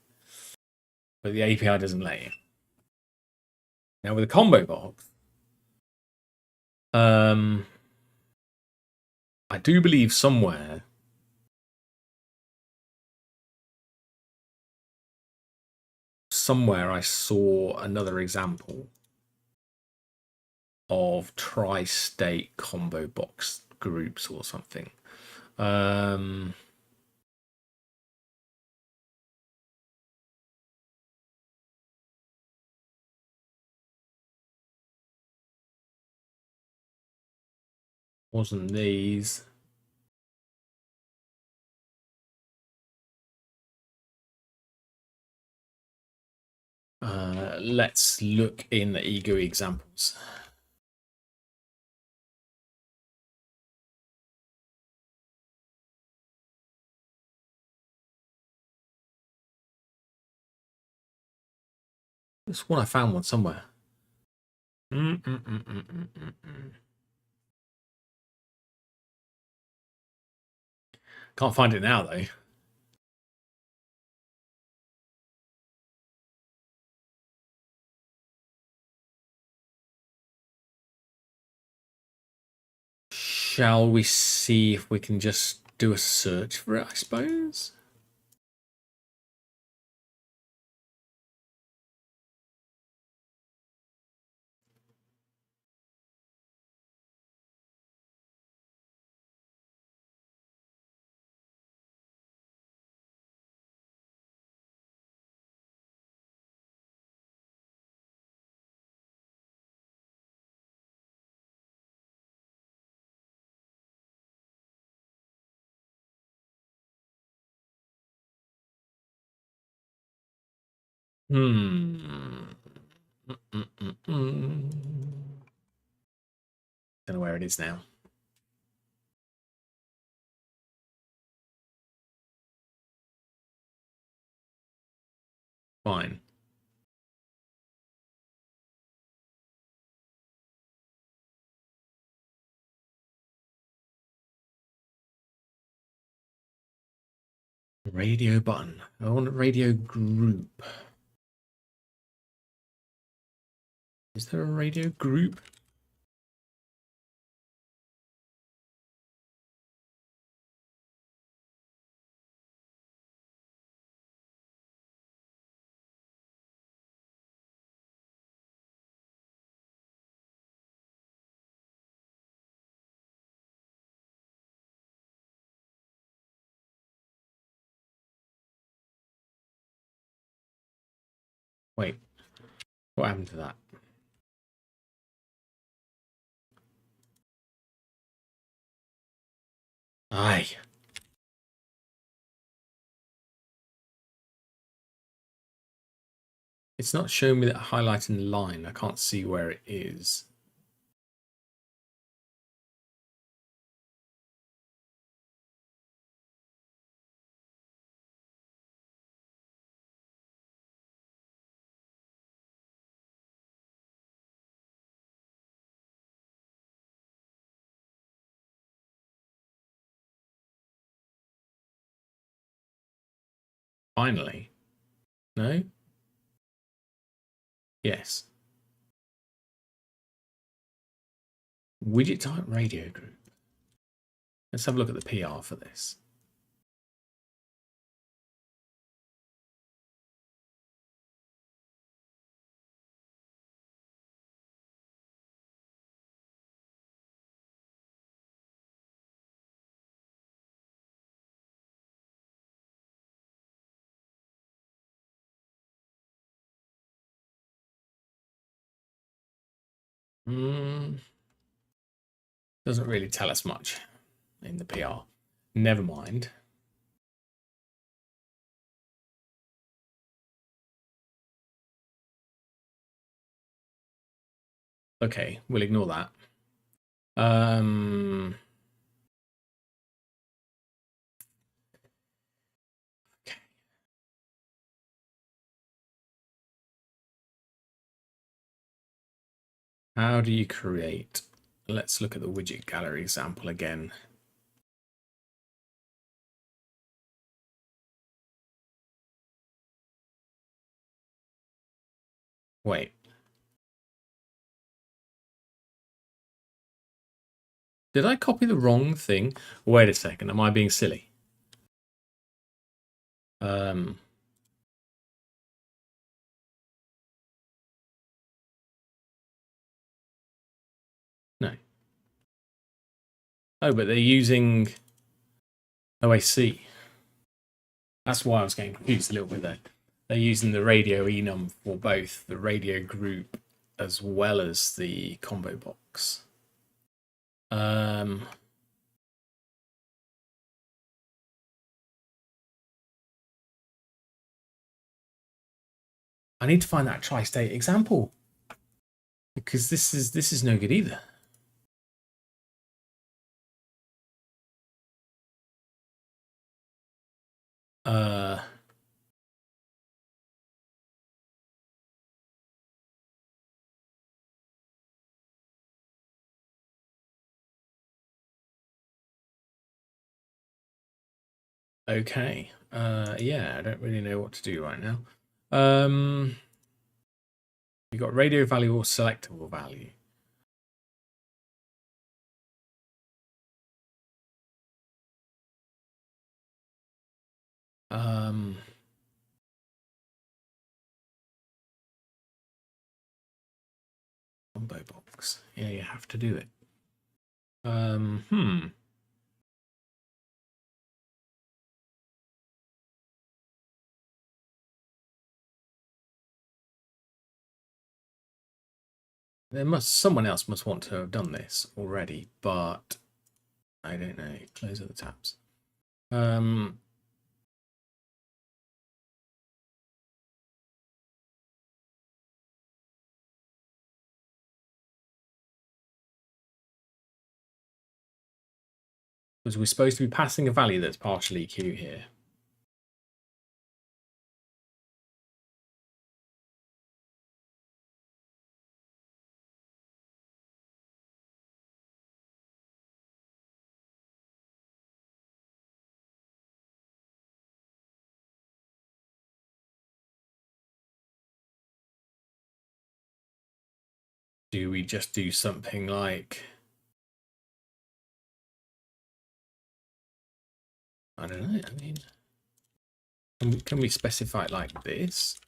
But the API doesn't let you. Now with a combo box, I do believe somewhere I saw another example of tri-state combo box groups or something. Wasn't these. Let's look in the EGUI examples. This one I found one somewhere. Can't find it now though. Shall we see if we can just do a search for it, I suppose? Don't know where it is now. Fine. Radio button. I want a radio group. Is there a radio group? Wait, what happened to that? Aye. It's not showing me that highlighting line. I can't see where it is. Finally. No? Yes. Widget type radio group. Let's have a look at the PR for this. Doesn't really tell us much in the PR. Never mind. Okay, we'll ignore that. Okay. How do you create? Let's look at the widget gallery example again. Wait. Did I copy the wrong thing? Wait a second. Am I being silly? No. Oh, but they're using... Oh, I see. That's why I was getting confused a little bit there. They're using the radio enum for both the radio group as well as the combo box. I need to find that tri-state example because this is no good either. Okay. Yeah, I don't really know what to do right now. You got radio value or selectable value. Combo box. Yeah, you have to do it. Someone else must want to have done this already, but I don't know. Close all the tabs. Because we're supposed to be passing a value that's partially EQ here. Do we just do something like... I don't know. I mean, can we specify it like this?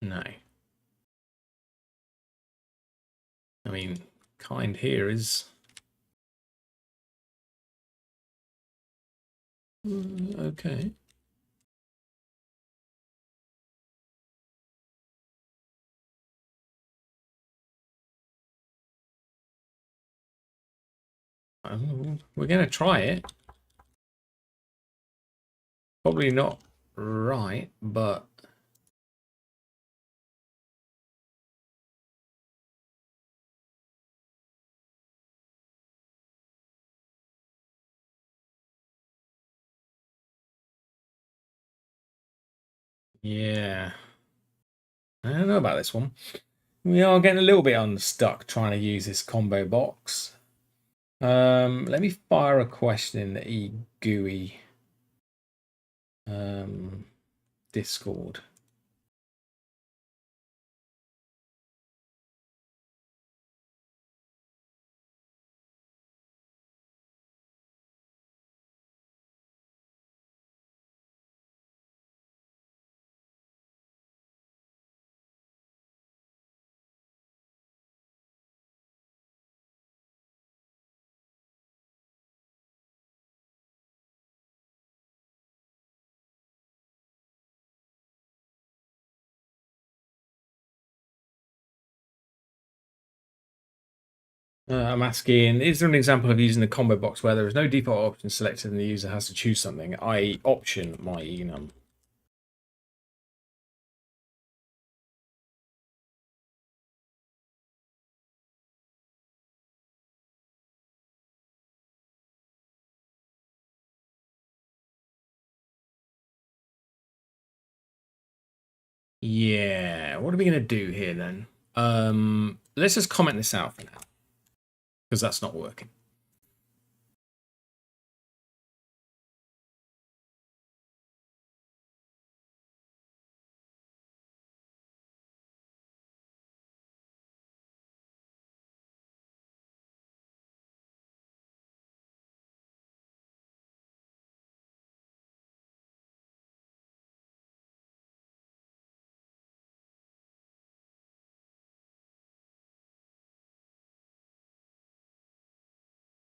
No. I mean, kind here is... okay. We're going to try it. Probably not right, but... yeah. I don't know about this one. We are getting a little bit unstuck trying to use this combo box. Let me fire a question in the EGUI Discord. I'm asking, is there an example of using the combo box where there is no default option selected and the user has to choose something, i.e. option my enum? Yeah, what are we going to do here then? Let's just comment this out for now, because that's not working.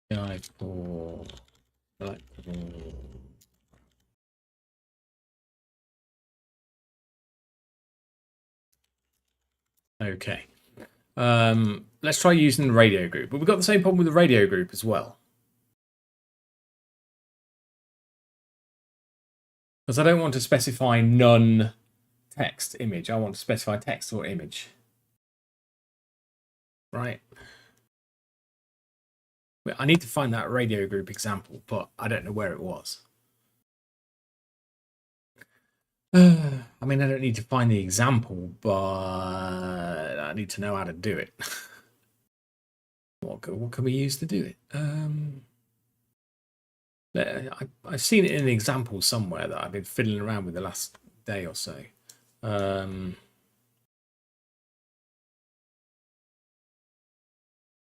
GUI for okay. Let's try using the radio group, but we've got the same problem with the radio group as well. Because I don't want to specify none text image. I want to specify text or image. Right. I need to find that radio group example, but I don't know where it was. I mean, I don't need to find the example, but I need to know how to do it. What can we use to do it? I've seen it in an example somewhere that I've been fiddling around with the last day or so.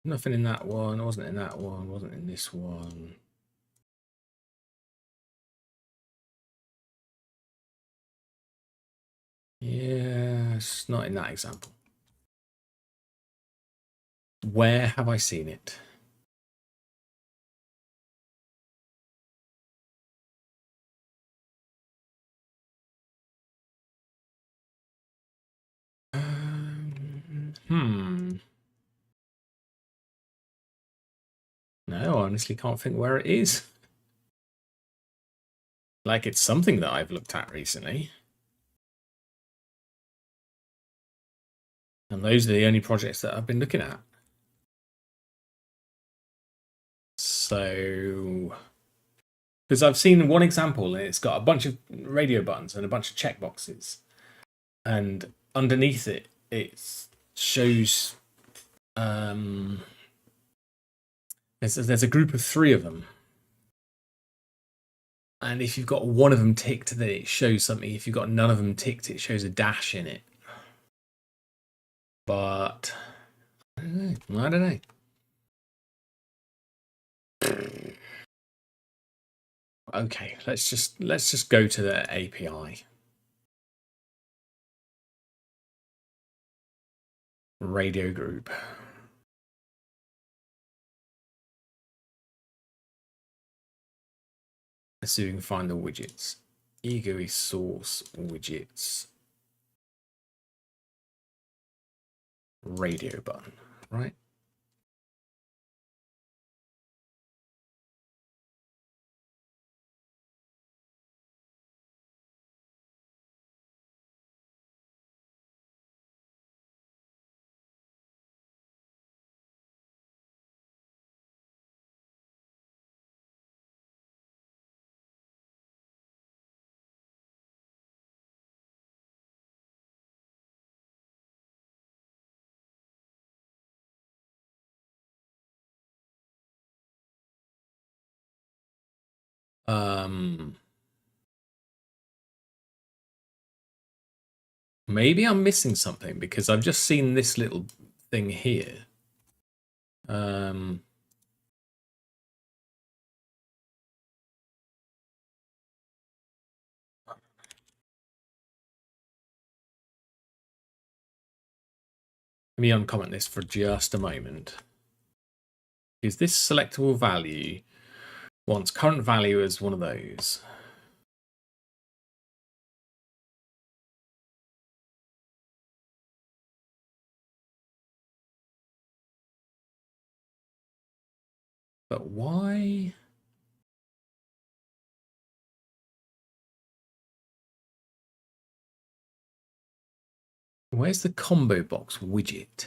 Nothing in that one. Wasn't in that one. Wasn't in this one. Yeah, it's not in that example. Where have I seen it? No, I honestly can't think where it is. Like, it's something that I've looked at recently. And those are the only projects that I've been looking at. So, because I've seen one example and it's got a bunch of radio buttons and a bunch of checkboxes. And underneath it, it shows there's a group of 3 of them. And if you've got one of them ticked, then it shows something. If you've got none of them ticked, it shows a dash in it. But I don't know. Okay, let's just go to the API. Radio group. Let's see if we can find the widgets. EGUI source widgets. Radio button, right? Maybe I'm missing something because I've just seen this little thing here. Let me uncomment this for just a moment. Is this selectable value wants current value as one of those? But why? Where's the combo box widget?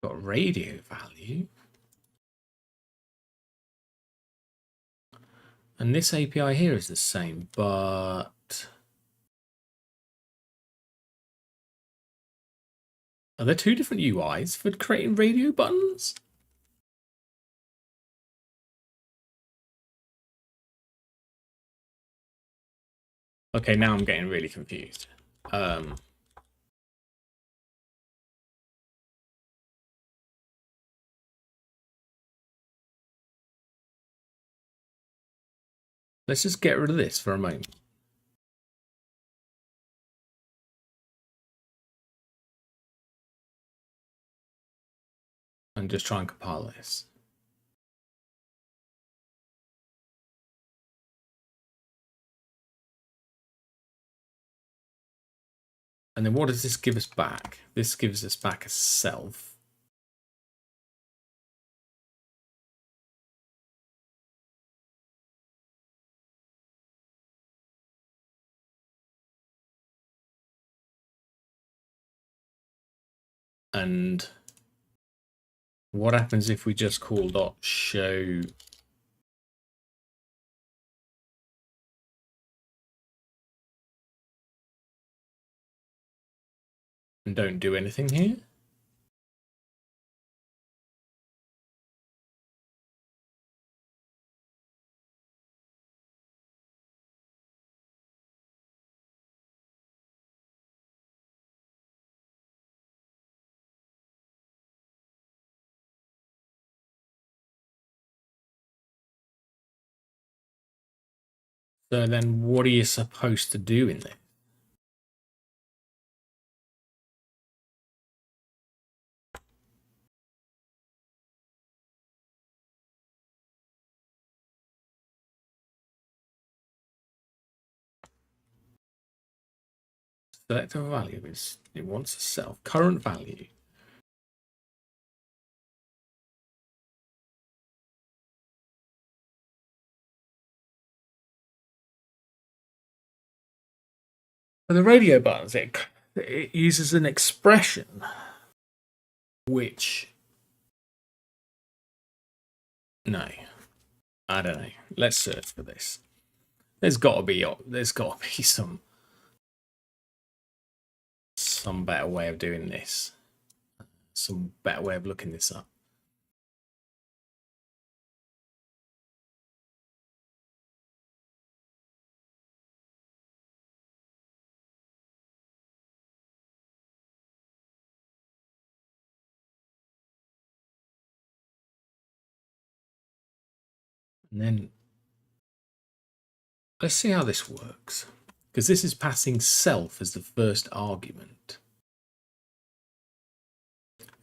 Got radio value. And this API here is the same, but are there two different UIs for creating radio buttons? Okay, now I'm getting really confused. Let's just get rid of this for a moment. And just try and compile this. And then what does this give us back? This gives us back a self. And what happens if we just call dot show and don't do anything here? So then what are you supposed to do in there? Select a value is it wants a self. Current value. For the radio buttons, it uses an expression which no. I don't know. Let's search for this. There's got to be some better way of doing this. Some better way of looking this up. And then let's see how this works. Because this is passing self as the first argument.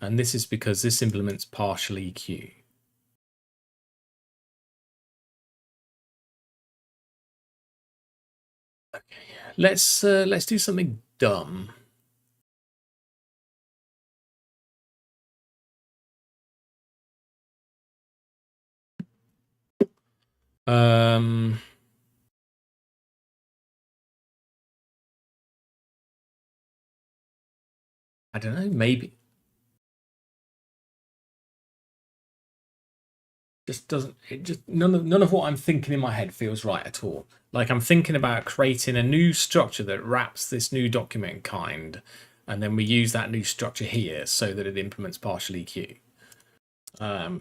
And this is because this implements partial EQ. Okay, let's do something dumb. I don't know, maybe just doesn't. It just none of what I'm thinking in my head feels right at all. Like I'm thinking about creating a new structure that wraps this new document kind, and then we use that new structure here so that it implements partial EQ. I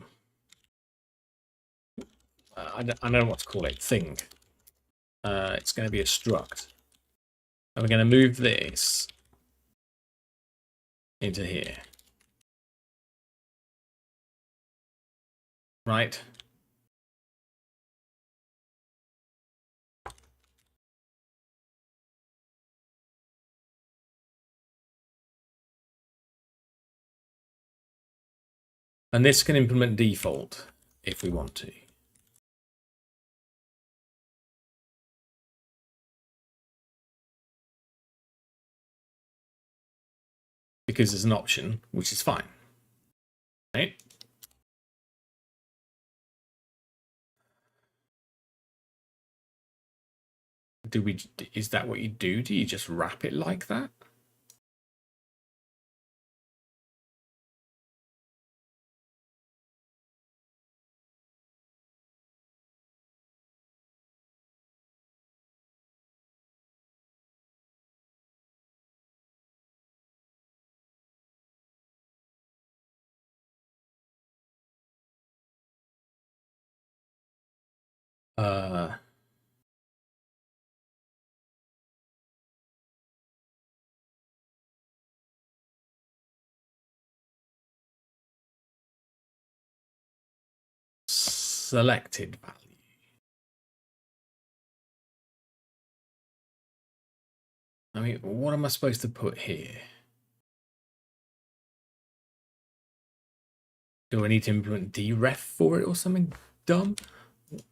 don't know what to call it. Thing. It's going to be a struct, and we're going to move this into here, right? And this can implement default if we want to. Because there's an option, which is fine. Right? Is that what you do? Do you just wrap it like that? Selected value. I mean, what am I supposed to put here? Do I need to implement deref for it or something dumb? It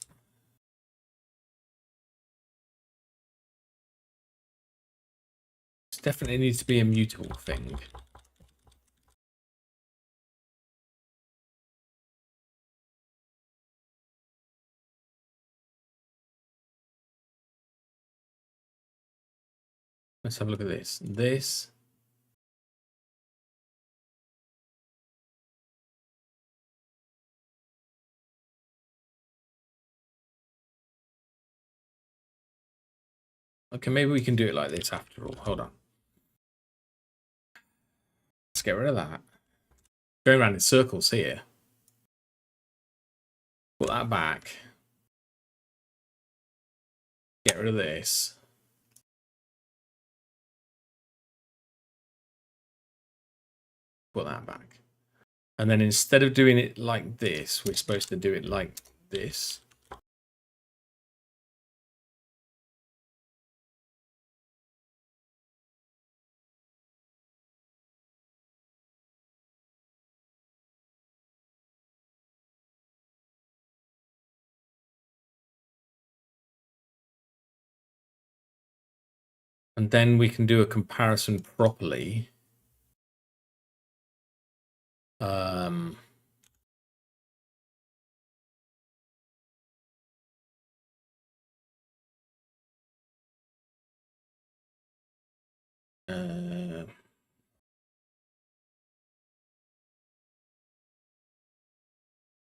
definitely needs to be a mutable thing. Let's have a look at this. Okay, maybe we can do it like this after all. Hold on. Let's get rid of that. Going around in circles here. Put that back. Get rid of this. Put that back. And then instead of doing it like this, we're supposed to do it like this. And then we can do a comparison properly.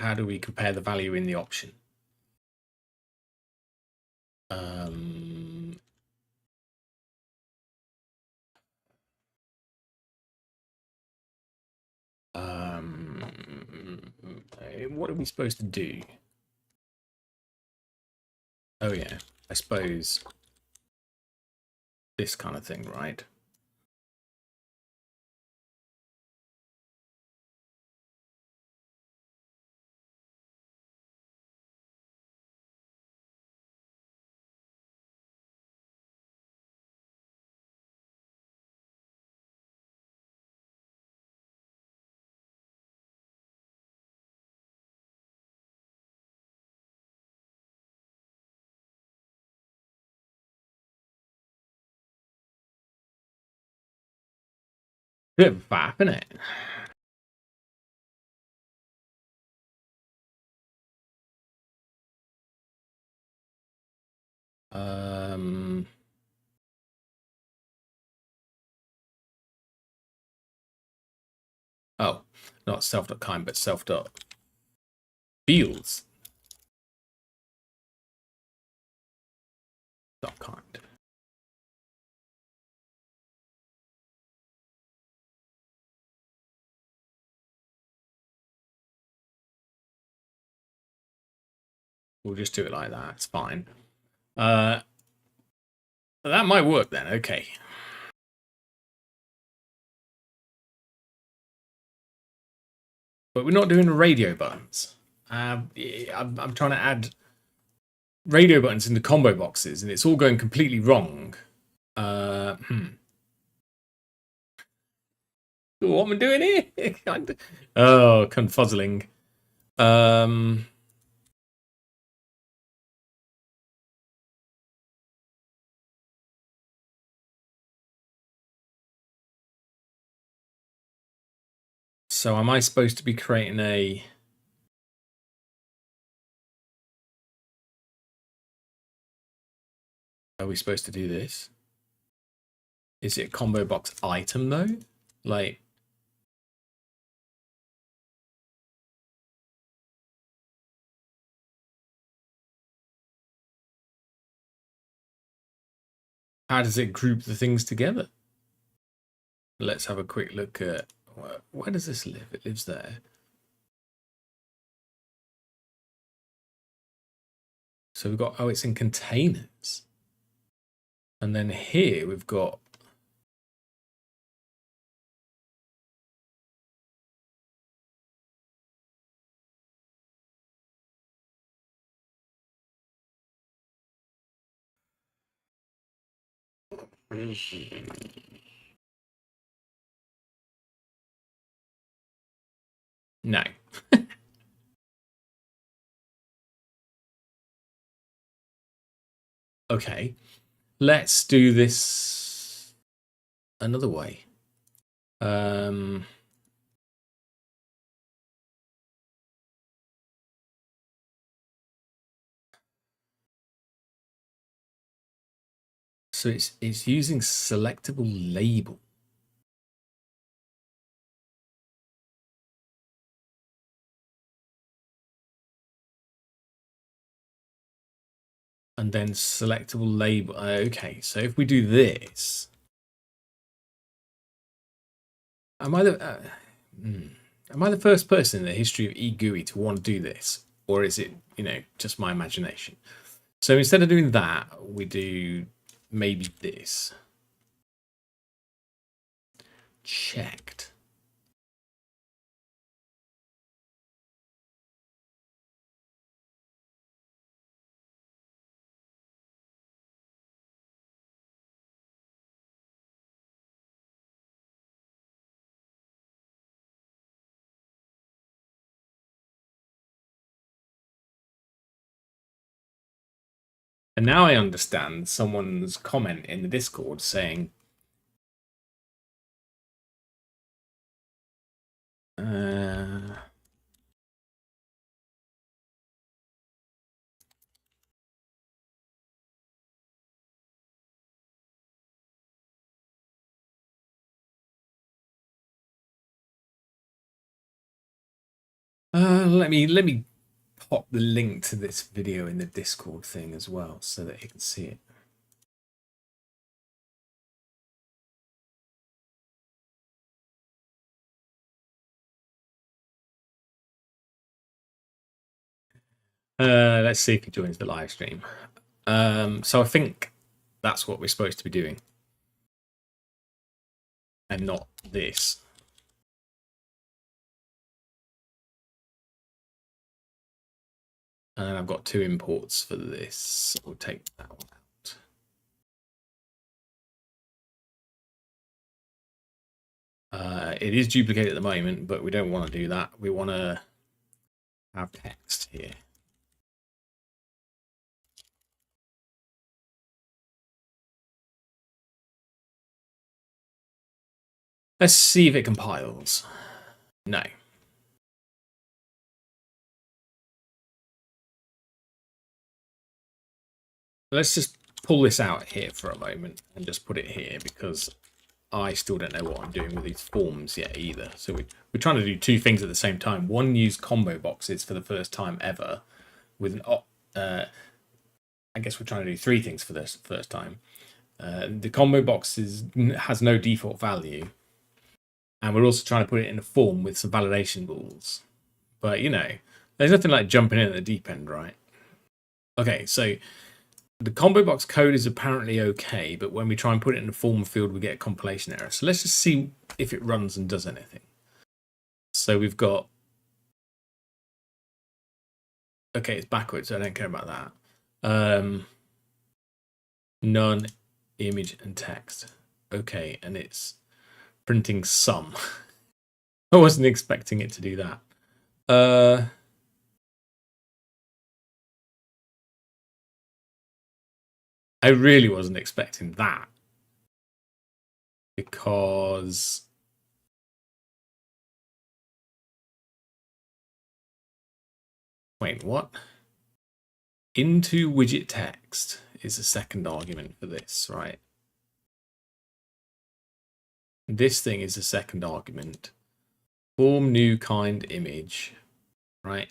How do we compare the value in the option? What are we supposed to do? Oh yeah, I suppose this kind of thing, right? Bit of a faff, isn't it? Oh, not self.kind, but self.fields. Dot kind. We'll just do it like that. It's fine. That might work then. Okay. But we're not doing radio buttons. I'm trying to add radio buttons into combo boxes, and it's all going completely wrong. What am I doing here? Oh, confuzzling. So am I supposed to be creating a... Are we supposed to do this? Is it a combo box item though? Like... How does it group the things together? Let's have a quick look at... Where does this live? It lives there. So we've got... Oh, it's in containers. And then here we've got... No. Okay. Let's do this another way. So it's using selectable label. And then selectable label. Okay, so if we do this, am I the first person in the history of EGUI to want to do this, or is it, you know, just my imagination? So instead of doing that, we do maybe this. Checked. And now I understand someone's comment in the Discord saying, let me pop the link to this video in the Discord thing as well so that you can see it. Let's see if he joins the live stream. So I think that's what we're supposed to be doing. And not this. And I've got 2 imports for this. We'll take that one out. It is duplicated at the moment, but we don't want to do that. We want to have text here. Let's see if it compiles. No. Let's just pull this out here for a moment and just put it here because I still don't know what I'm doing with these forms yet either. So we're trying to do 2 things at the same time. One, use combo boxes for the first time ever with an I guess we're trying to do three things for this first time. The combo box has no default value, and we're also trying to put it in a form with some validation rules. But you know, there's nothing like jumping in at the deep end, right? Okay, so the combo box code is apparently okay, but when we try and put it in the form field, we get a compilation error. So let's just see if it runs and does anything. So we've got, okay, it's backwards, so I don't care about that. None, image and text. Okay, and it's printing some. I wasn't expecting it to do that. I really wasn't expecting that, because wait, what? Into widget text is the second argument for this, right? This thing is the second argument. Form new kind image, right?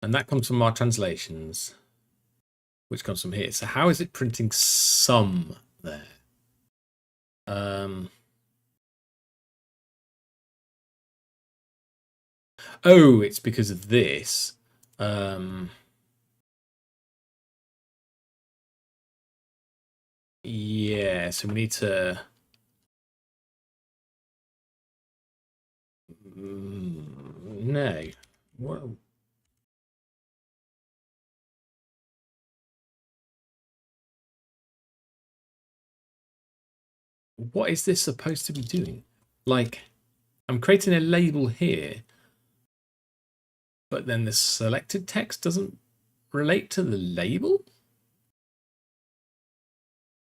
And that comes from our translations, which comes from here. So how is it printing some there? Oh, it's because of this. Yeah, so we need to... No. What? What is this supposed to be doing? Like, I'm creating a label here, but then the selected text doesn't relate to the label?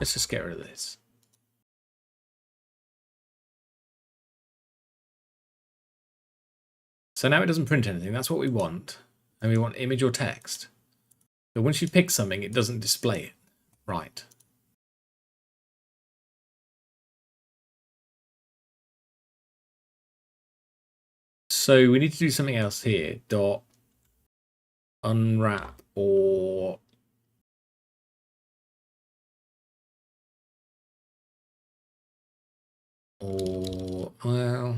Let's just get rid of this. So now it doesn't print anything. That's what we want. And we want image or text. But once you pick something, it doesn't display it. Right. So we need to do something else here. Dot unwrap or well,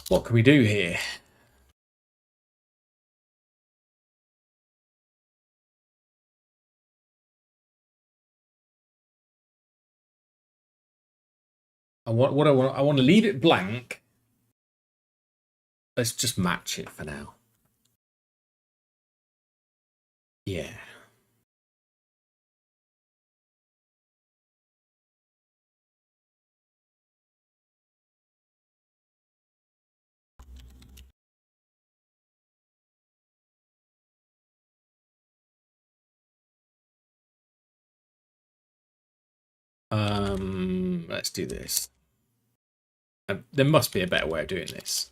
what can we do here? I want to leave it blank. Let's just match it for now. Yeah. Let's do this. There must be a better way of doing this.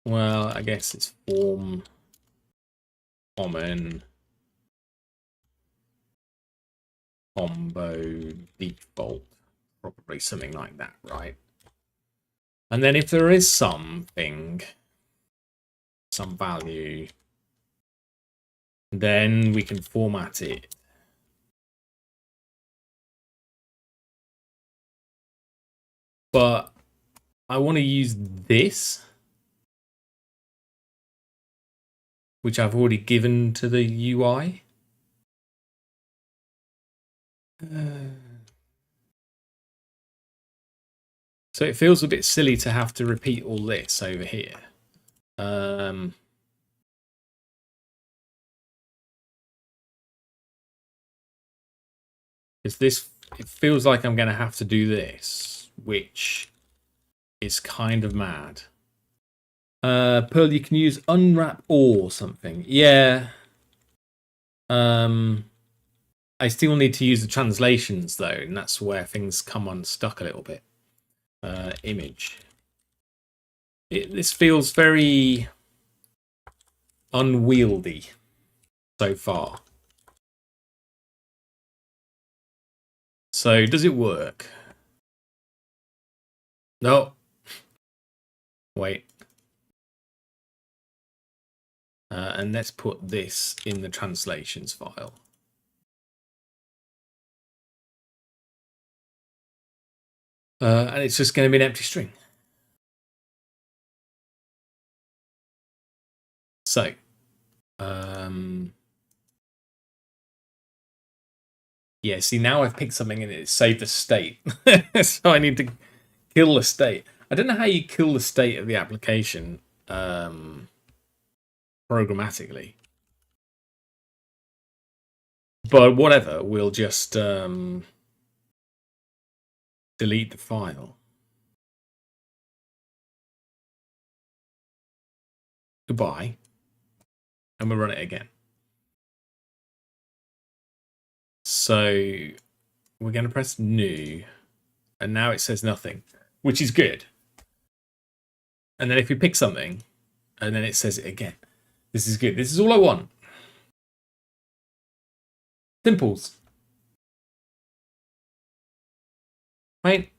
Well, I guess it's form common combo default, probably something like that, right? And then if there is something, some value, then we can format it. But I want to use this, which I've already given to the UI. So it feels a bit silly to have to repeat all this over here. Because this, it feels like I'm going to have to do this, which is kind of mad. Pearl, you can use unwrap or something. Yeah. I still need to use the translations though, and that's where things come unstuck a little bit. Image. This feels very unwieldy so far. So does it work? No. Wait. And let's put this in the translations file. And it's just going to be an empty string. So, yeah, see, now I've picked something and it saved the state. So I need to kill the state. I don't know how you kill the state of the application programmatically. But whatever, we'll just delete the file. Goodbye. And we'll run it again. So we're going to press new. And now it says nothing, which is good. And then if we pick something, and then it says it again. This is good. This is all I want. Simples. Right?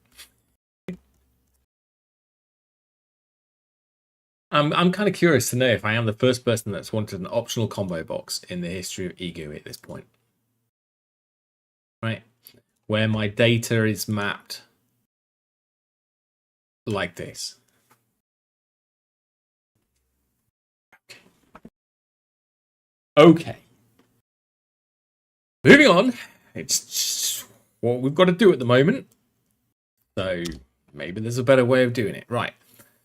I'm kind of curious to know if I am the first person that's wanted an optional combo box in the history of EGUI at this point. Right? Where my data is mapped like this. Okay. Moving on. It's just what we've got to do at the moment. So maybe there's a better way of doing it. Right.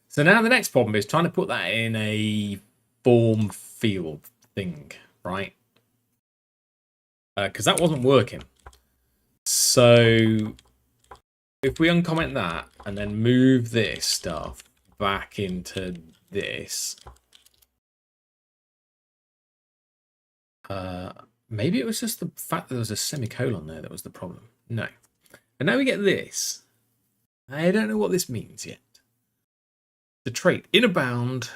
So now the next problem is trying to put that in a form field thing, right? Because that wasn't working. So if we uncomment that and then move this stuff back into this, maybe it was just the fact that there was a semicolon there that was the problem. No. And now we get this. I don't know what this means yet. The trait inner bound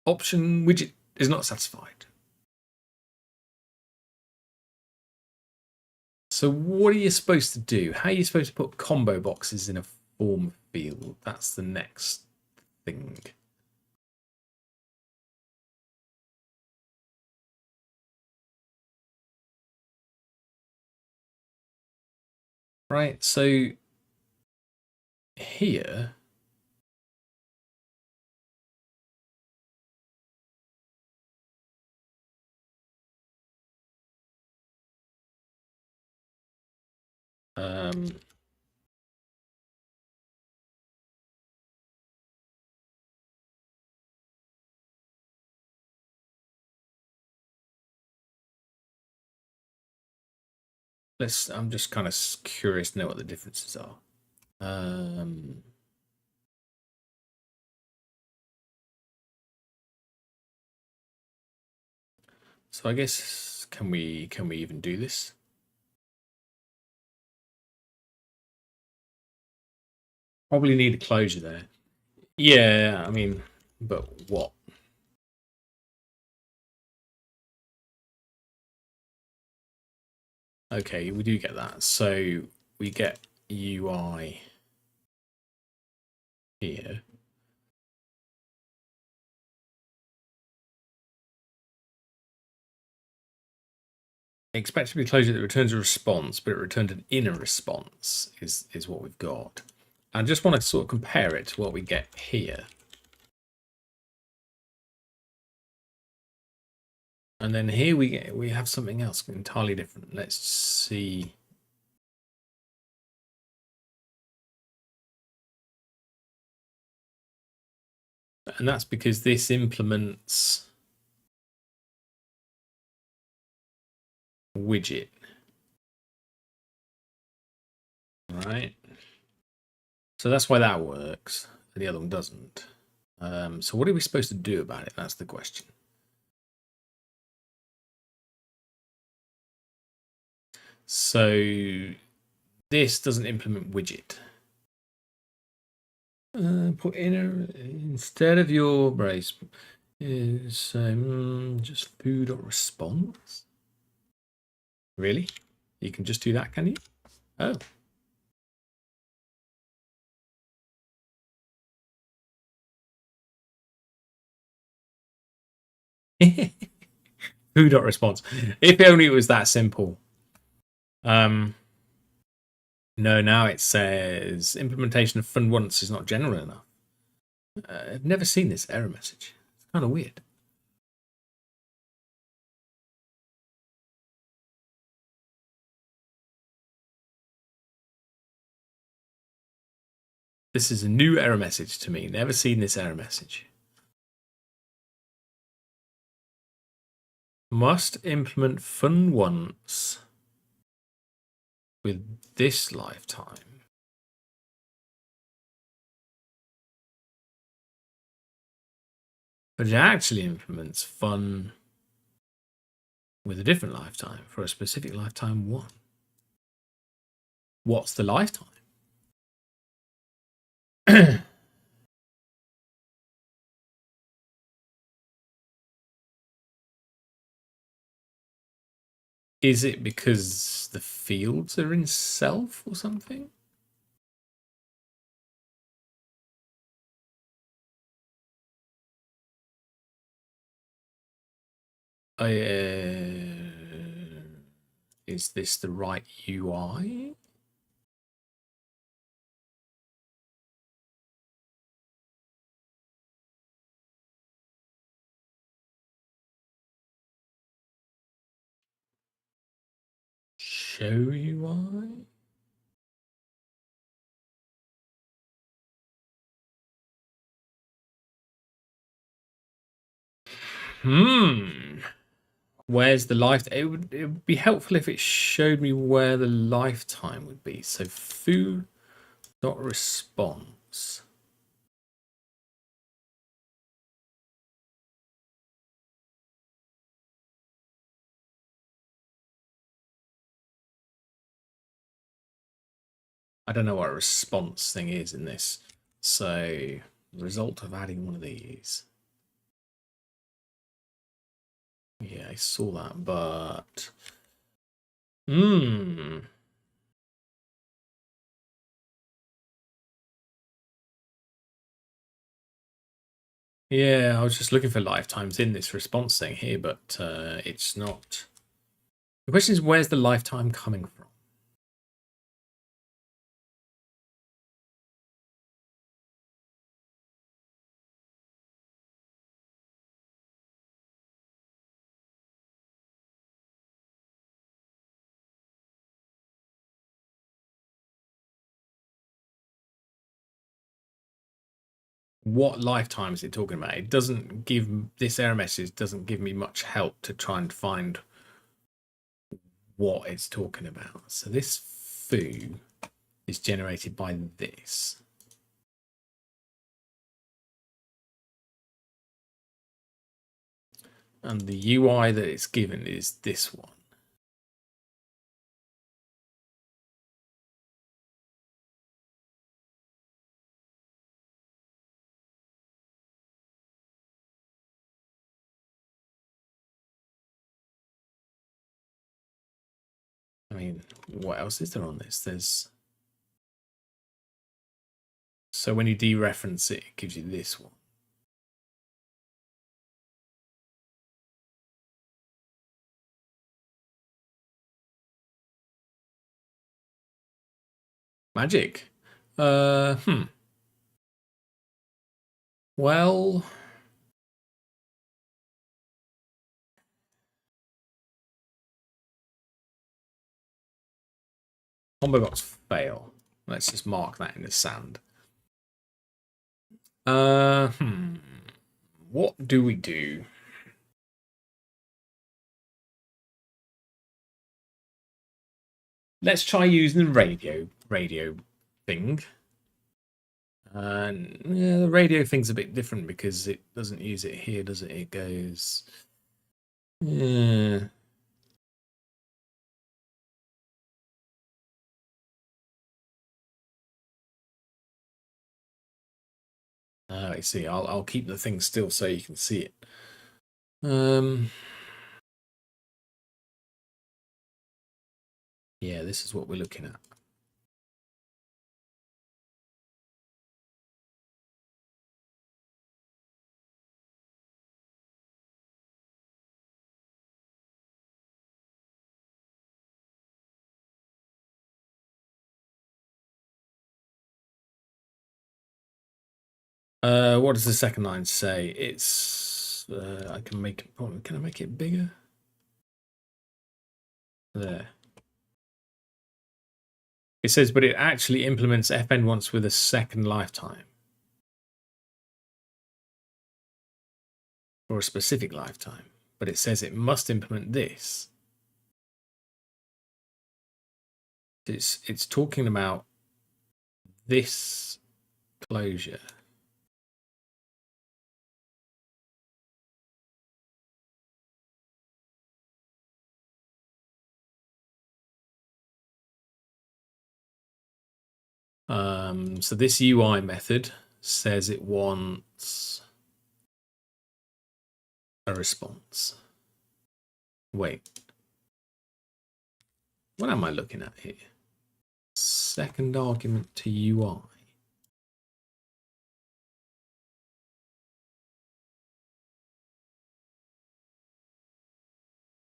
option widget is not satisfied. So what are you supposed to do? How are you supposed to put combo boxes in a form field? That's the next thing. Right, so here I'm just kind of curious to know what the differences are. So I guess can we even do this? Probably need a closure there. Yeah, I mean, but what? Okay, we do get that. So we get UI here. Expect to be closure that returns a response, but it returned an inner response is what we've got. I just want to sort of compare it to what we get here. And then here we have something else entirely different. Let's see. And that's because this implements widget. Right. So that's why that works. The other one doesn't. So what are we supposed to do about it? That's the question. So this doesn't implement widget. Put in instead of your brace. is just foo.response. Really? You can just do that, can you? Oh. Foo.response. If only it was that simple. No, now it says implementation of fund once is not general enough. I've never seen this error message. It's kind of weird. This is a new error message to me. Never seen this error message. Must implement fund once with this lifetime. But it actually implements fun with a different lifetime for a specific lifetime one. What's the lifetime? Is it because the fields are in self or something? Is this the right UI? Show UI? Where's the life? It would be helpful if it showed me where the lifetime would be. So foo.response. I don't know what a response thing is in this. So result of adding one of these. Yeah, I saw that, but yeah, I was just looking for lifetimes in this response thing here, but it's not. The question is, where's the lifetime coming from? What lifetime is it talking about? It doesn't give this error message doesn't give me much help to try and find what it's talking about. So this foo is generated by this. And the UI that it's given is this one. I mean, what else is there on this? There's so when you dereference it, it gives you this one. Magic. Well, combo box fail. Let's just mark that in the sand. What do we do? Let's try using the radio thing. And yeah, the radio thing's a bit different because it doesn't use it here, does it? It goes. Yeah. I see. I'll keep the thing still so you can see it. Yeah, this is what we're looking at. What does the second line say? It's I can make it. Can I make it bigger? There. It says, but it actually implements fn once with a second lifetime. Or a specific lifetime. But it says it must implement this. It's talking about this closure. So this UI method says it wants a response. Wait. What am I looking at here? Second argument to UI.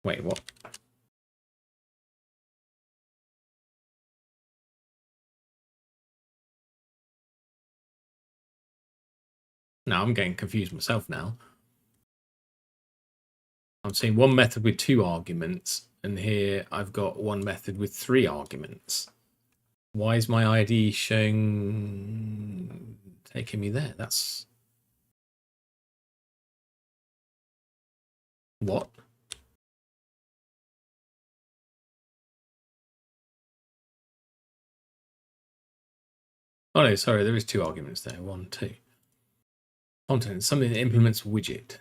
Wait, what? Now I'm getting confused myself now. I'm seeing one method with 2 arguments, and here I've got one method with 3 arguments. Why is my ID taking me there? That's what? Oh no, sorry, there is 2 arguments there. 1, 2. Content, something that implements widget.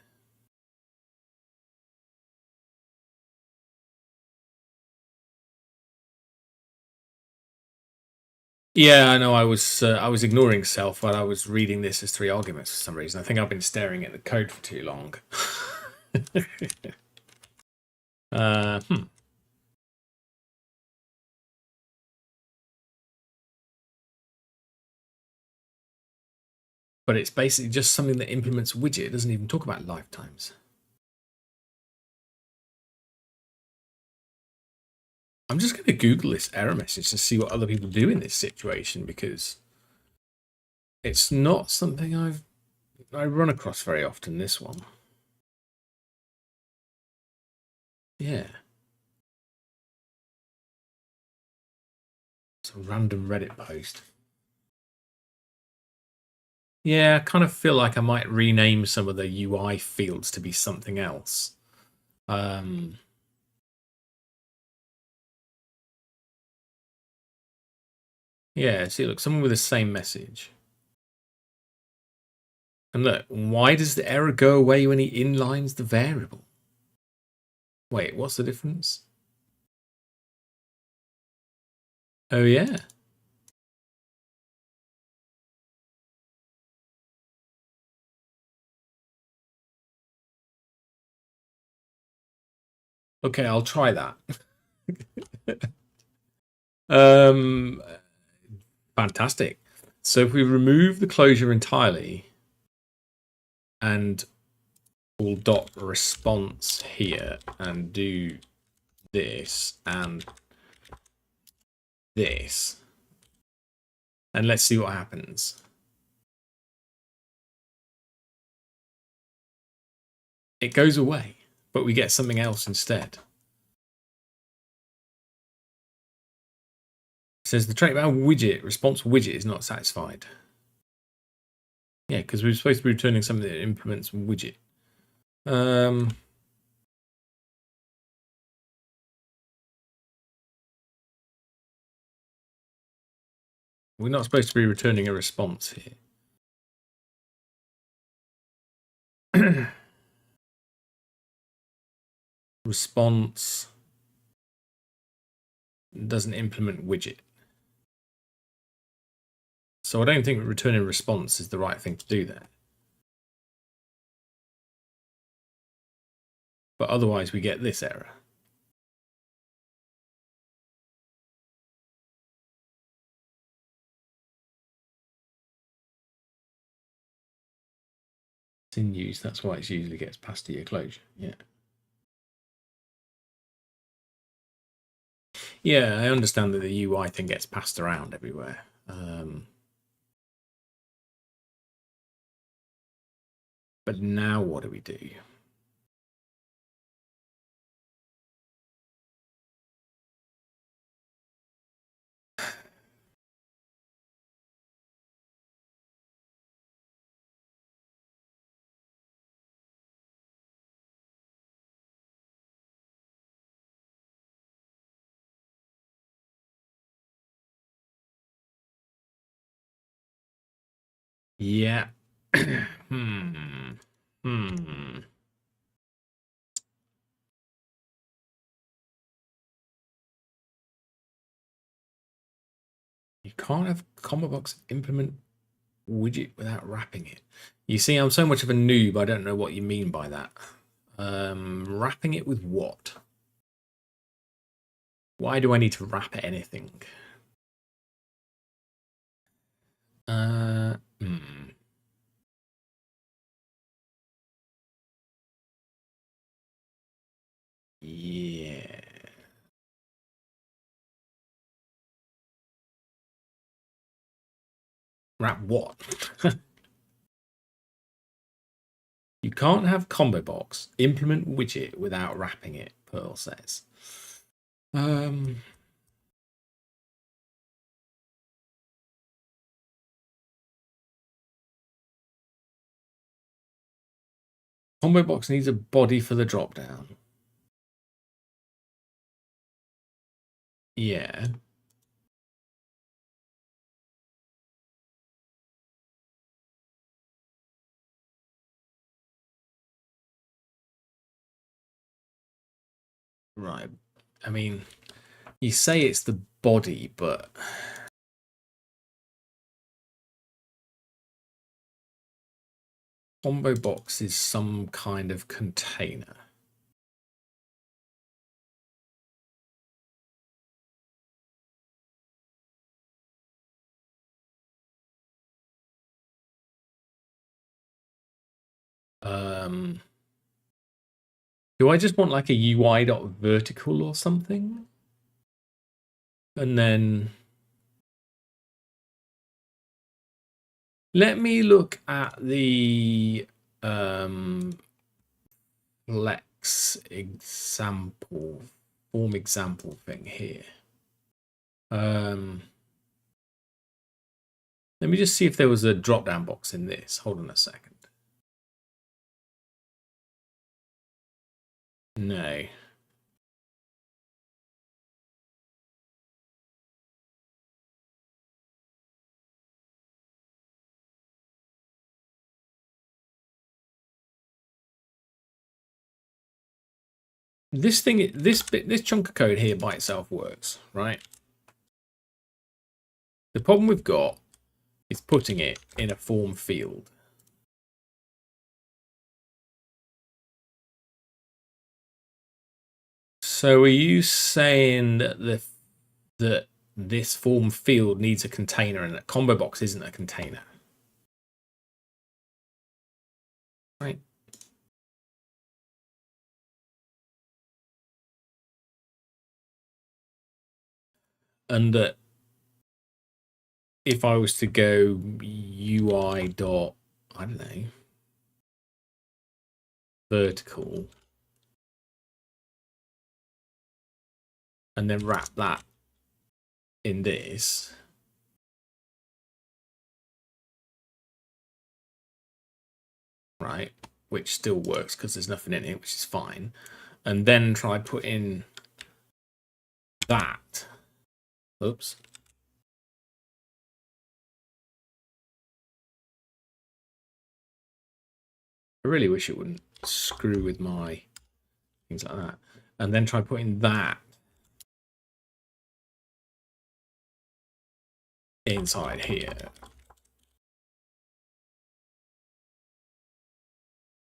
Yeah, I know. I was ignoring self while I was reading this as 3 arguments for some reason. I think I've been staring at the code for too long. But it's basically just something that implements widget. It doesn't even talk about lifetimes. I'm just going to Google this error message to see what other people do in this situation, because it's not something I run across very often, this one. Yeah. It's a random Reddit post. Yeah, I kind of feel like I might rename some of the UI fields to be something else. Yeah, see, look, someone with the same message. And look, why does the error go away when he inlines the variable? Wait, what's the difference? Oh, yeah. Okay, I'll try that. Fantastic. So if we remove the closure entirely and we'll dot response here and do this and this, and let's see what happens. It goes away, but we get something else instead. It says the trait about widget, response widget is not satisfied. Yeah, because we're supposed to be returning something that implements widget. We're not supposed to be returning a response here. Response doesn't implement widget. So I don't think returning response is the right thing to do there. But otherwise we get this error. It's in use, that's why it usually gets passed to your closure. Yeah. Yeah, I understand that the UI thing gets passed around everywhere. But now what do we do? Yeah. Hmm. You can't have combo box implement widget without wrapping it. You see, I'm so much of a noob, I don't know what you mean by that. Wrapping it with what? Why do I need to wrap anything? Yeah. Wrap what? You can't have combo box implement widget without wrapping it, Pearl says. Combo box needs a body for the drop down. Yeah. Right. I mean, you say it's the body, but combo box is some kind of container. Do I just want like a UI.vertical or something? And then let me look at the Flex example, form example thing here. Let me just see if there was a drop-down box in this. Hold on a second. No. This thing, this chunk of code here by itself works, right? The problem we've got is putting it in a form field. So are you saying that that this form field needs a container and that combo box isn't a container? Right. And that if I was to go UI dot, I don't know, vertical, and then wrap that in this, right, which still works because there's nothing in it, which is fine, and then try put in that. Oops. I really wish it wouldn't screw with my things like that. And then try putting that inside here.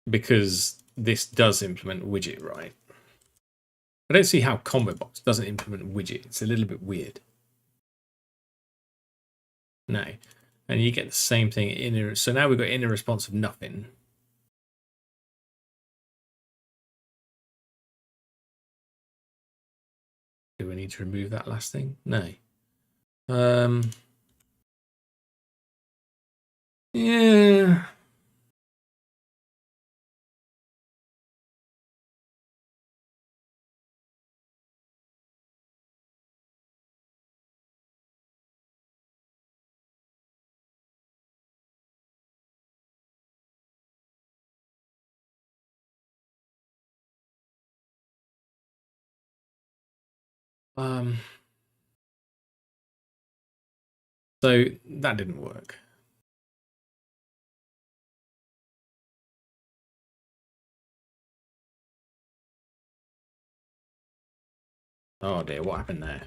because this does implement widget, right? I don't see how Combo Box doesn't implement widget. It's a little bit weird. No. And you get the same thing in. So now we've got inner response of nothing. Do we need to remove that last thing? No. Yeah. So that didn't work. Oh dear, what happened there?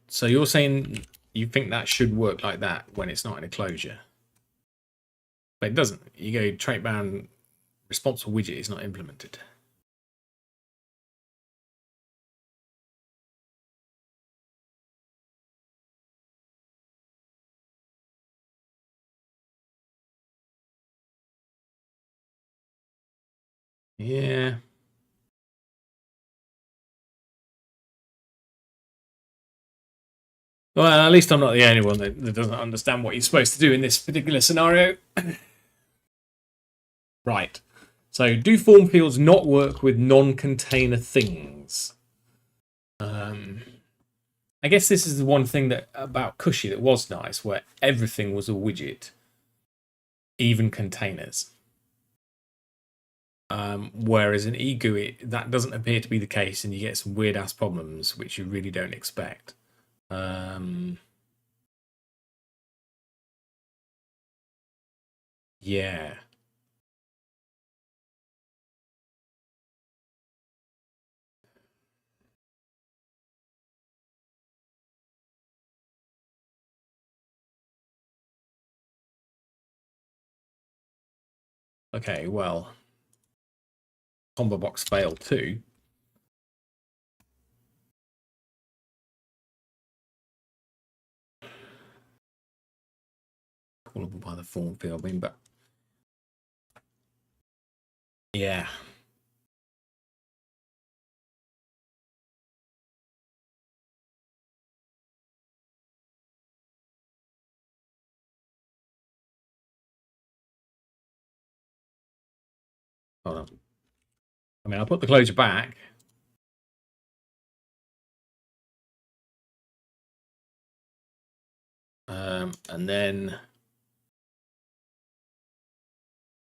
So you're saying you think that should work like that when it's not in a closure, but it doesn't. You go trait bound responsive widget is not implemented. Yeah. Well, at least I'm not the only one that doesn't understand what you're supposed to do in this particular scenario. Right. So do form fields not work with non-container things? I guess this is the one thing that about Cushy that was nice, where everything was a widget, even containers. Whereas in EGUI, that doesn't appear to be the case, and you get some weird ass problems which you really don't expect. Yeah. Okay, well, combo box failed too. Callable by the form field, but yeah. Hold on. I mean, I'll put the closure back. And then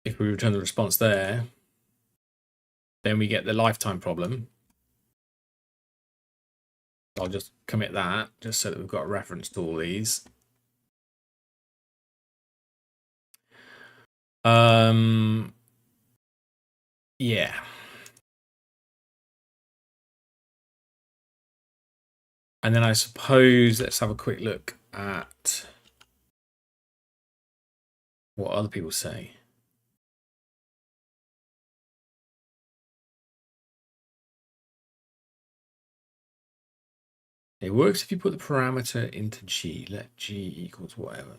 if we return the response there, then we get the lifetime problem. I'll just commit that just so that we've got a reference to all these. Yeah. And then I suppose let's have a quick look at what other people say. It works if you put the parameter into G. Let G equals whatever.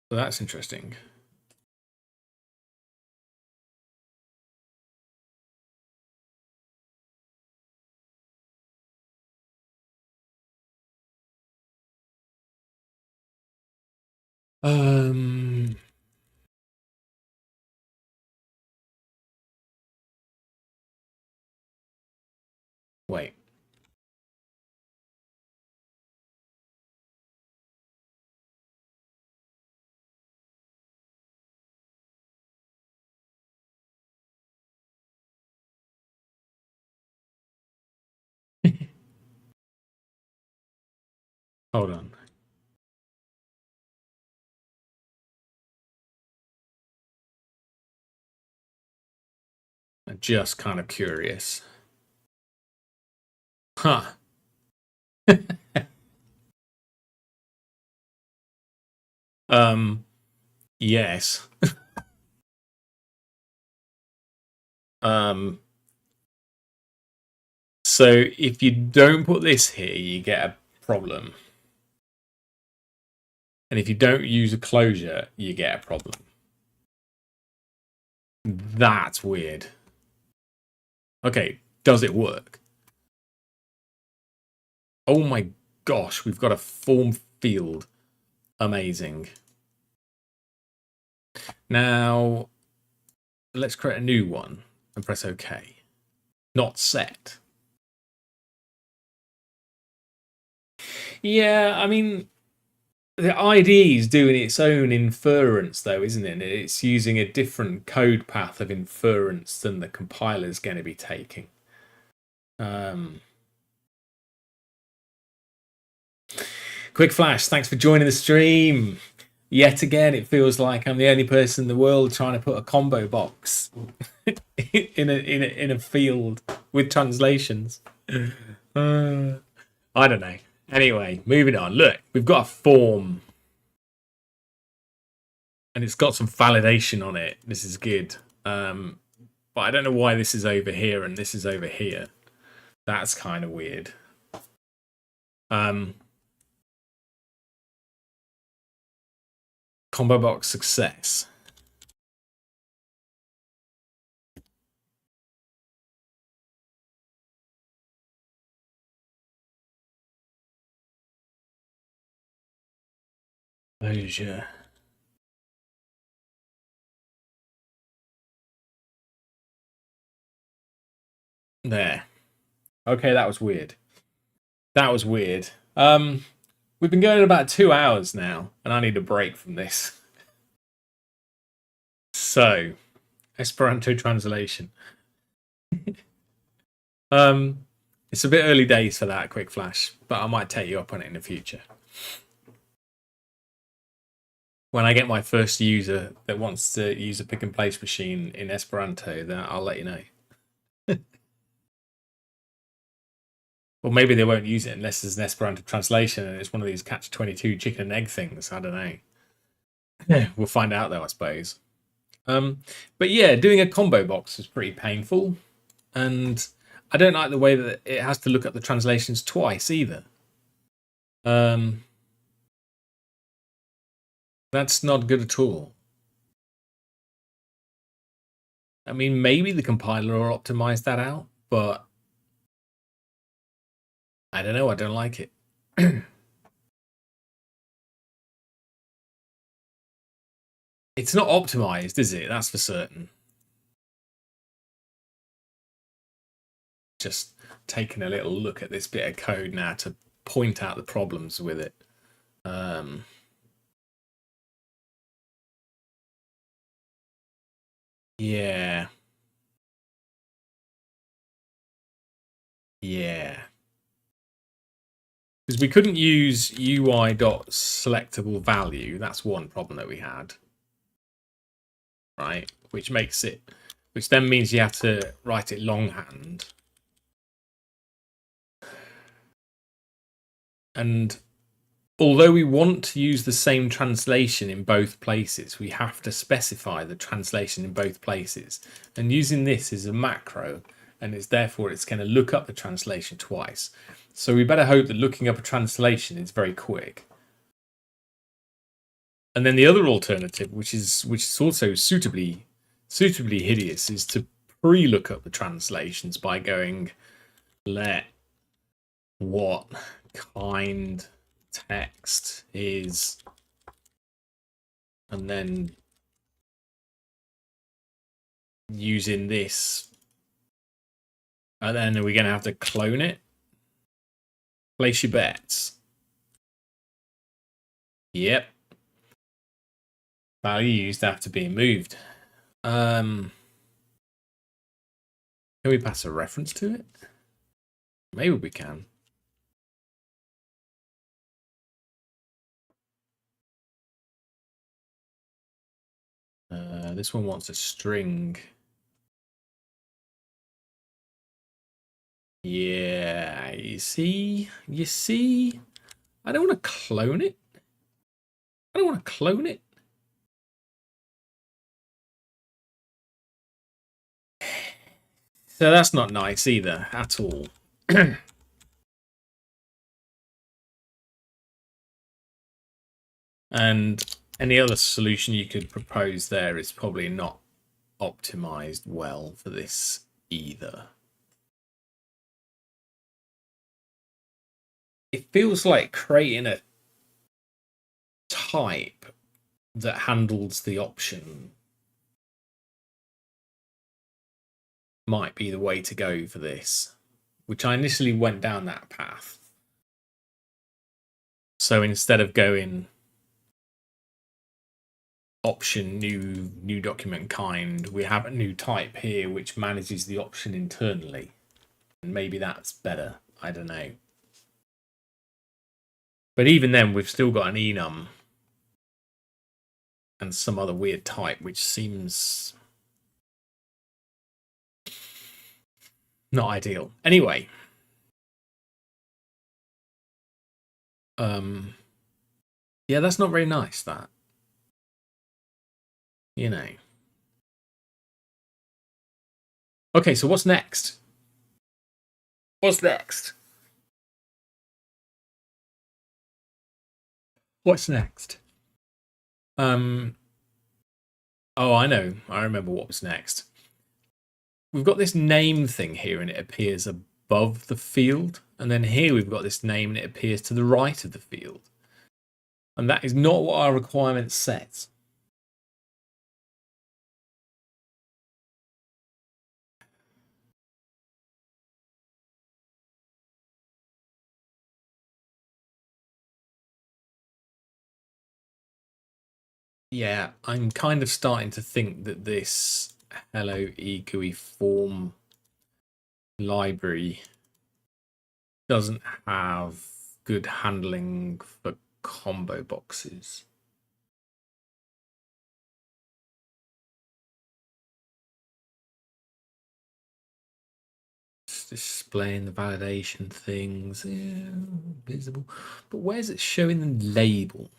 So that's interesting. Wait. Hold on. I'm just kind of curious. Huh. Yes. Um, so if you don't put this here, you get a problem. And if you don't use a closure, you get a problem. That's weird. Okay, does it work? Oh my gosh, we've got a form field. Amazing. Now, let's create a new one and press OK. Not set. Yeah, I mean, the ID is doing its own inference, though, isn't it? It's using a different code path of inference than the compiler's going to be taking. Quick Flash, thanks for joining the stream. Yet again, it feels like I'm the only person in the world trying to put a combo box in a field with translations. I don't know. Anyway, moving on. Look, we've got a form, and it's got some validation on it. This is good. But I don't know why this is over here and this is over here. That's kind of weird. Combo box success. Closure. There. Okay, that was weird. That was weird. We've been going about 2 hours now, and I need a break from this. So, Esperanto translation. It's a bit early days for that, Quick Flash, but I might take you up on it in the future. When I get my first user that wants to use a pick and place machine in Esperanto, then I'll let you know. Or maybe they won't use it unless there's an Esperanto translation and it's one of these catch-22 chicken and egg things. I don't know. Yeah, we'll find out though, I suppose. But yeah, doing a combo box is pretty painful. And I don't like the way that it has to look at the translations twice either. That's not good at all. I mean, maybe the compiler will optimize that out, but I don't know. I don't like it. It's not optimized, is it? That's for certain. Just taking a little look at this bit of code now to point out the problems with it. Yeah. Yeah. Because we couldn't use UI.selectable value. That's one problem that we had. Right? Which then means you have to write it longhand. And although we want to use the same translation in both places, we have to specify the translation in both places. And using this is a macro, and it's going to look up the translation twice. So we better hope that looking up a translation is very quick. And then the other alternative, which is also suitably hideous, is to pre-look up the translations by going let what kind text is, and then using this, and then we're going to have to clone it. Place your bets. Yep. Value used after being moved. Can we pass a reference to it? Maybe we can. This one wants a string. Yeah, you see? I don't want to clone it. I don't want to clone it. So that's not nice either, at all. And any other solution you could propose there is probably not optimized well for this either. It feels like creating a type that handles the option might be the way to go for this, which I initially went down that path. So instead of going option new document kind, we have a new type here which manages the option internally, and maybe that's better. I don't know. But even then, we've still got an enum and some other weird type, which seems not ideal. Anyway, yeah, that's not very nice, that. You know. Okay, so what's next? What's next? What's next? Oh, I know. I remember what was next. We've got this name thing here, and it appears above the field. And then here we've got this name, and it appears to the right of the field. And that is not what our requirement says. Yeah, I'm kind of starting to think that this Hello EGUI form library doesn't have good handling for combo boxes. It's displaying the validation things, yeah, visible. But where's it showing the label?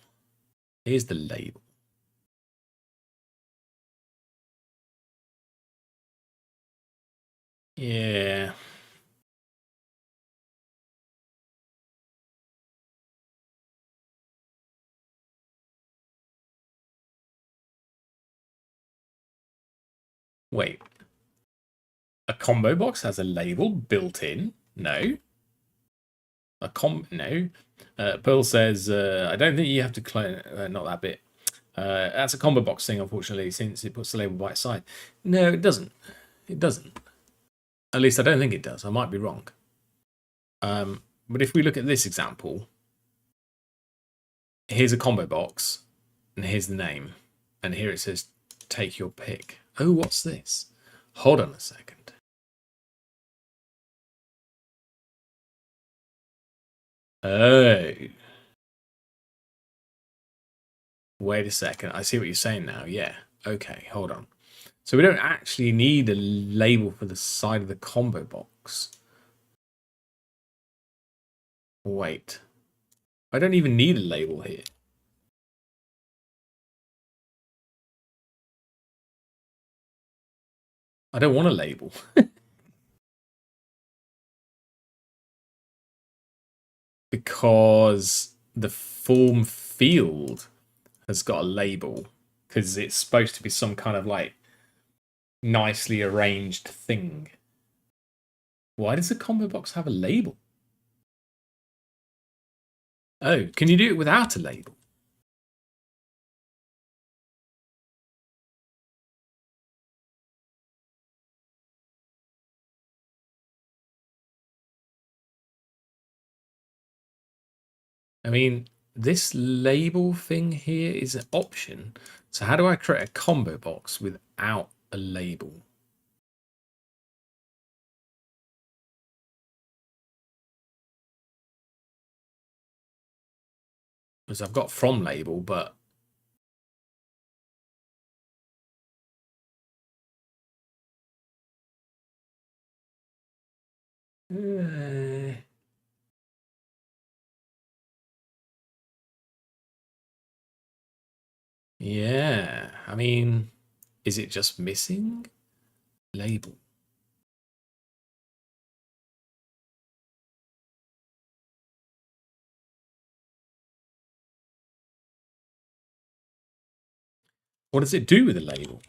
Here's the label. Yeah. Wait. A combo box has a label built in? No. No. Pearl says, I don't think you have to clone not that bit. That's a combo box thing, unfortunately, since it puts the label by its side. No, it doesn't. It doesn't. At least I don't think it does. I might be wrong. But if we look at this example, here's a combo box, and here's the name, and here it says, take your pick. Oh, what's this? Hold on a second. Oh. Wait a second. I see what you're saying now. Yeah. Okay, hold on. So we don't actually need a label for the side of the combo box. Wait. I don't even need a label here. I don't want a label. Because the form field has got a label. Because it's supposed to be some kind of like nicely arranged thing. Why does the combo box have a label? Oh, can you do it without a label? I mean, this label thing here is an option. So how do I create a combo box without a label? Because I've got from label, but Yeah, I mean, is it just missing label? What does it do with a label?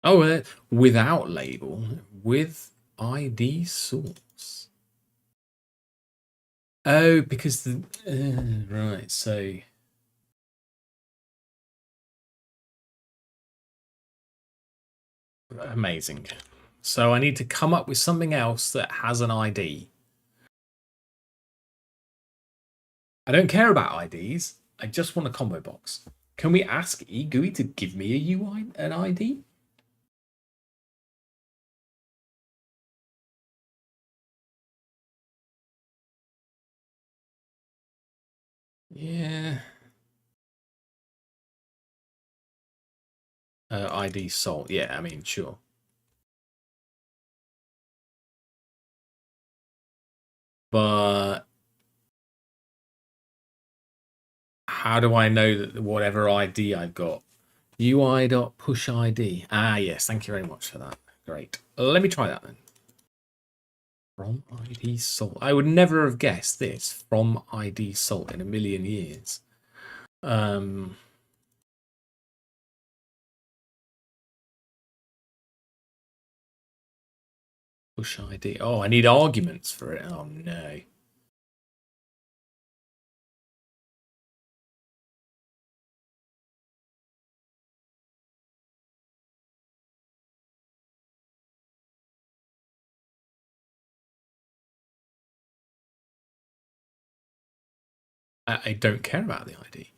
Oh, without label, with ID source. Oh, because the right. So amazing. So I need to come up with something else that has an ID. I don't care about IDs. I just want a combo box. Can we ask EGUI to give me a UI, an ID? Yeah. ID salt. Yeah, I mean, sure. But how do I know that whatever ID I've got? UI.push ID. Ah, yes. Thank you very much for that. Great. Let me try that then. From ID salt. I would never have guessed this from ID salt in a million years. Push ID. Oh, I need arguments for it. Oh no. I don't care about the ID.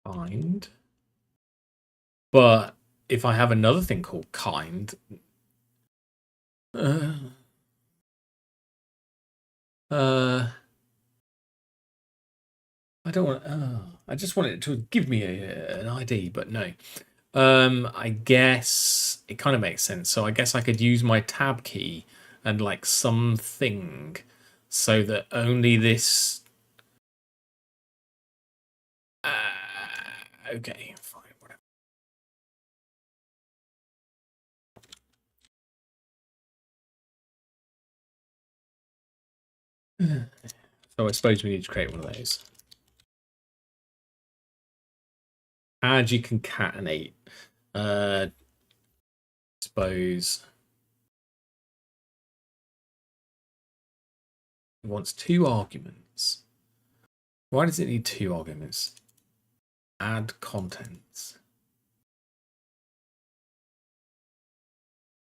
Kind. But if I have another thing called kind, uh, uh, I don't want. I just want it to give me an ID, but no. I guess it kind of makes sense. So I guess I could use my tab key and like something so that only this. Okay, fine, whatever. So I suppose we need to create one of those. How do you concatenate? Suppose it wants two arguments. Why does it need two arguments? Add contents.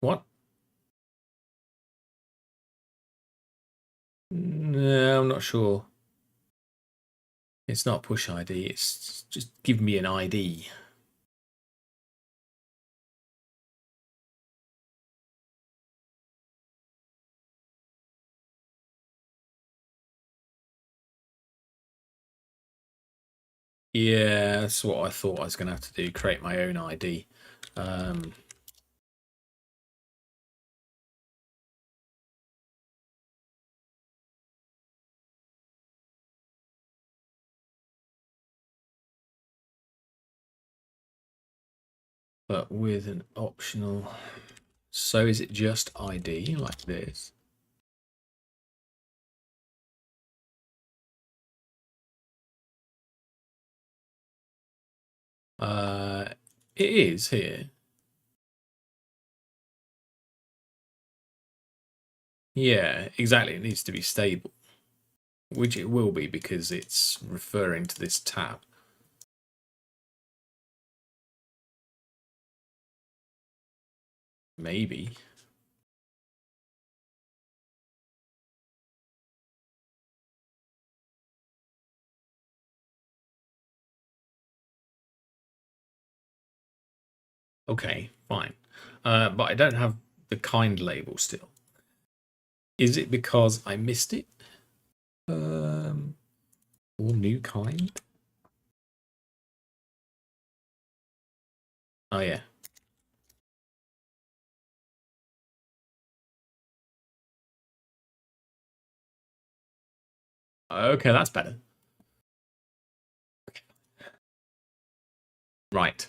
What? No, I'm not sure. It's not push ID. It's just give me an ID. Yeah, that's what I thought I was going to have to do. Create my own ID. But with an optional. So is it just ID like this? It is here. Yeah, exactly. It needs to be stable, which it will be because it's referring to this tab. Maybe. Okay, fine. But I don't have the kind label still. Is it because I missed it? All new kind? Oh, yeah. Okay, that's better. Right.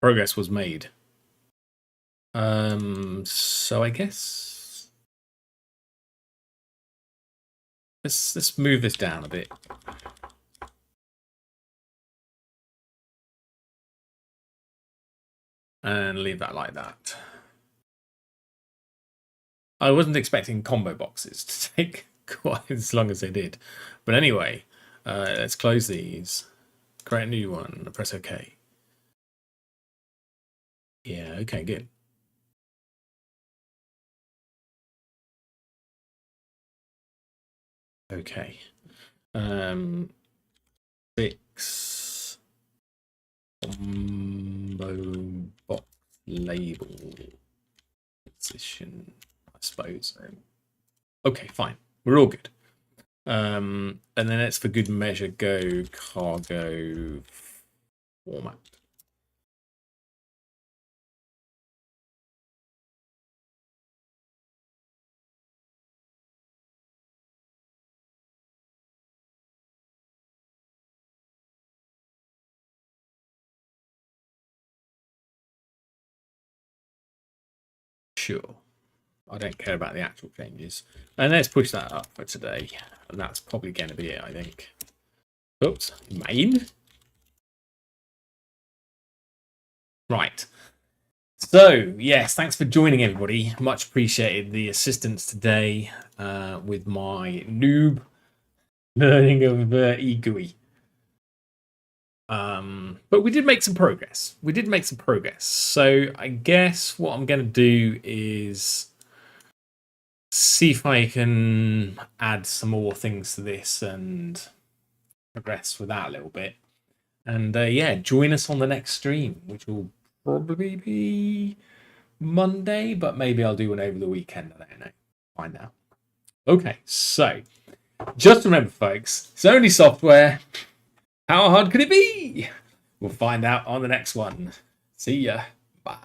Progress was made. So I guess let's move this down a bit. And leave that like that. I wasn't expecting combo boxes to take quite as long as they did. But anyway, let's close these. Create a new one. Press OK. Yeah, okay, good. Okay. Fix combo box label position, I suppose. Okay, fine. We're all good. And then let's, for good measure, go cargo format. Sure. I don't care about the actual changes. And let's push that up for today. And that's probably going to be it, I think. Oops, main. Right. So, yes, thanks for joining, everybody. Much appreciated the assistance today with my noob learning of EGUI. But we did make some progress. So I guess what I'm going to do is see if I can add some more things to this and progress with that a little bit. And yeah, join us on the next stream, which will probably be Monday, but maybe I'll do one over the weekend. I don't know. Find out. Okay, so just remember, folks, it's only software. How hard could it be? We'll find out on the next one. See ya. Bye.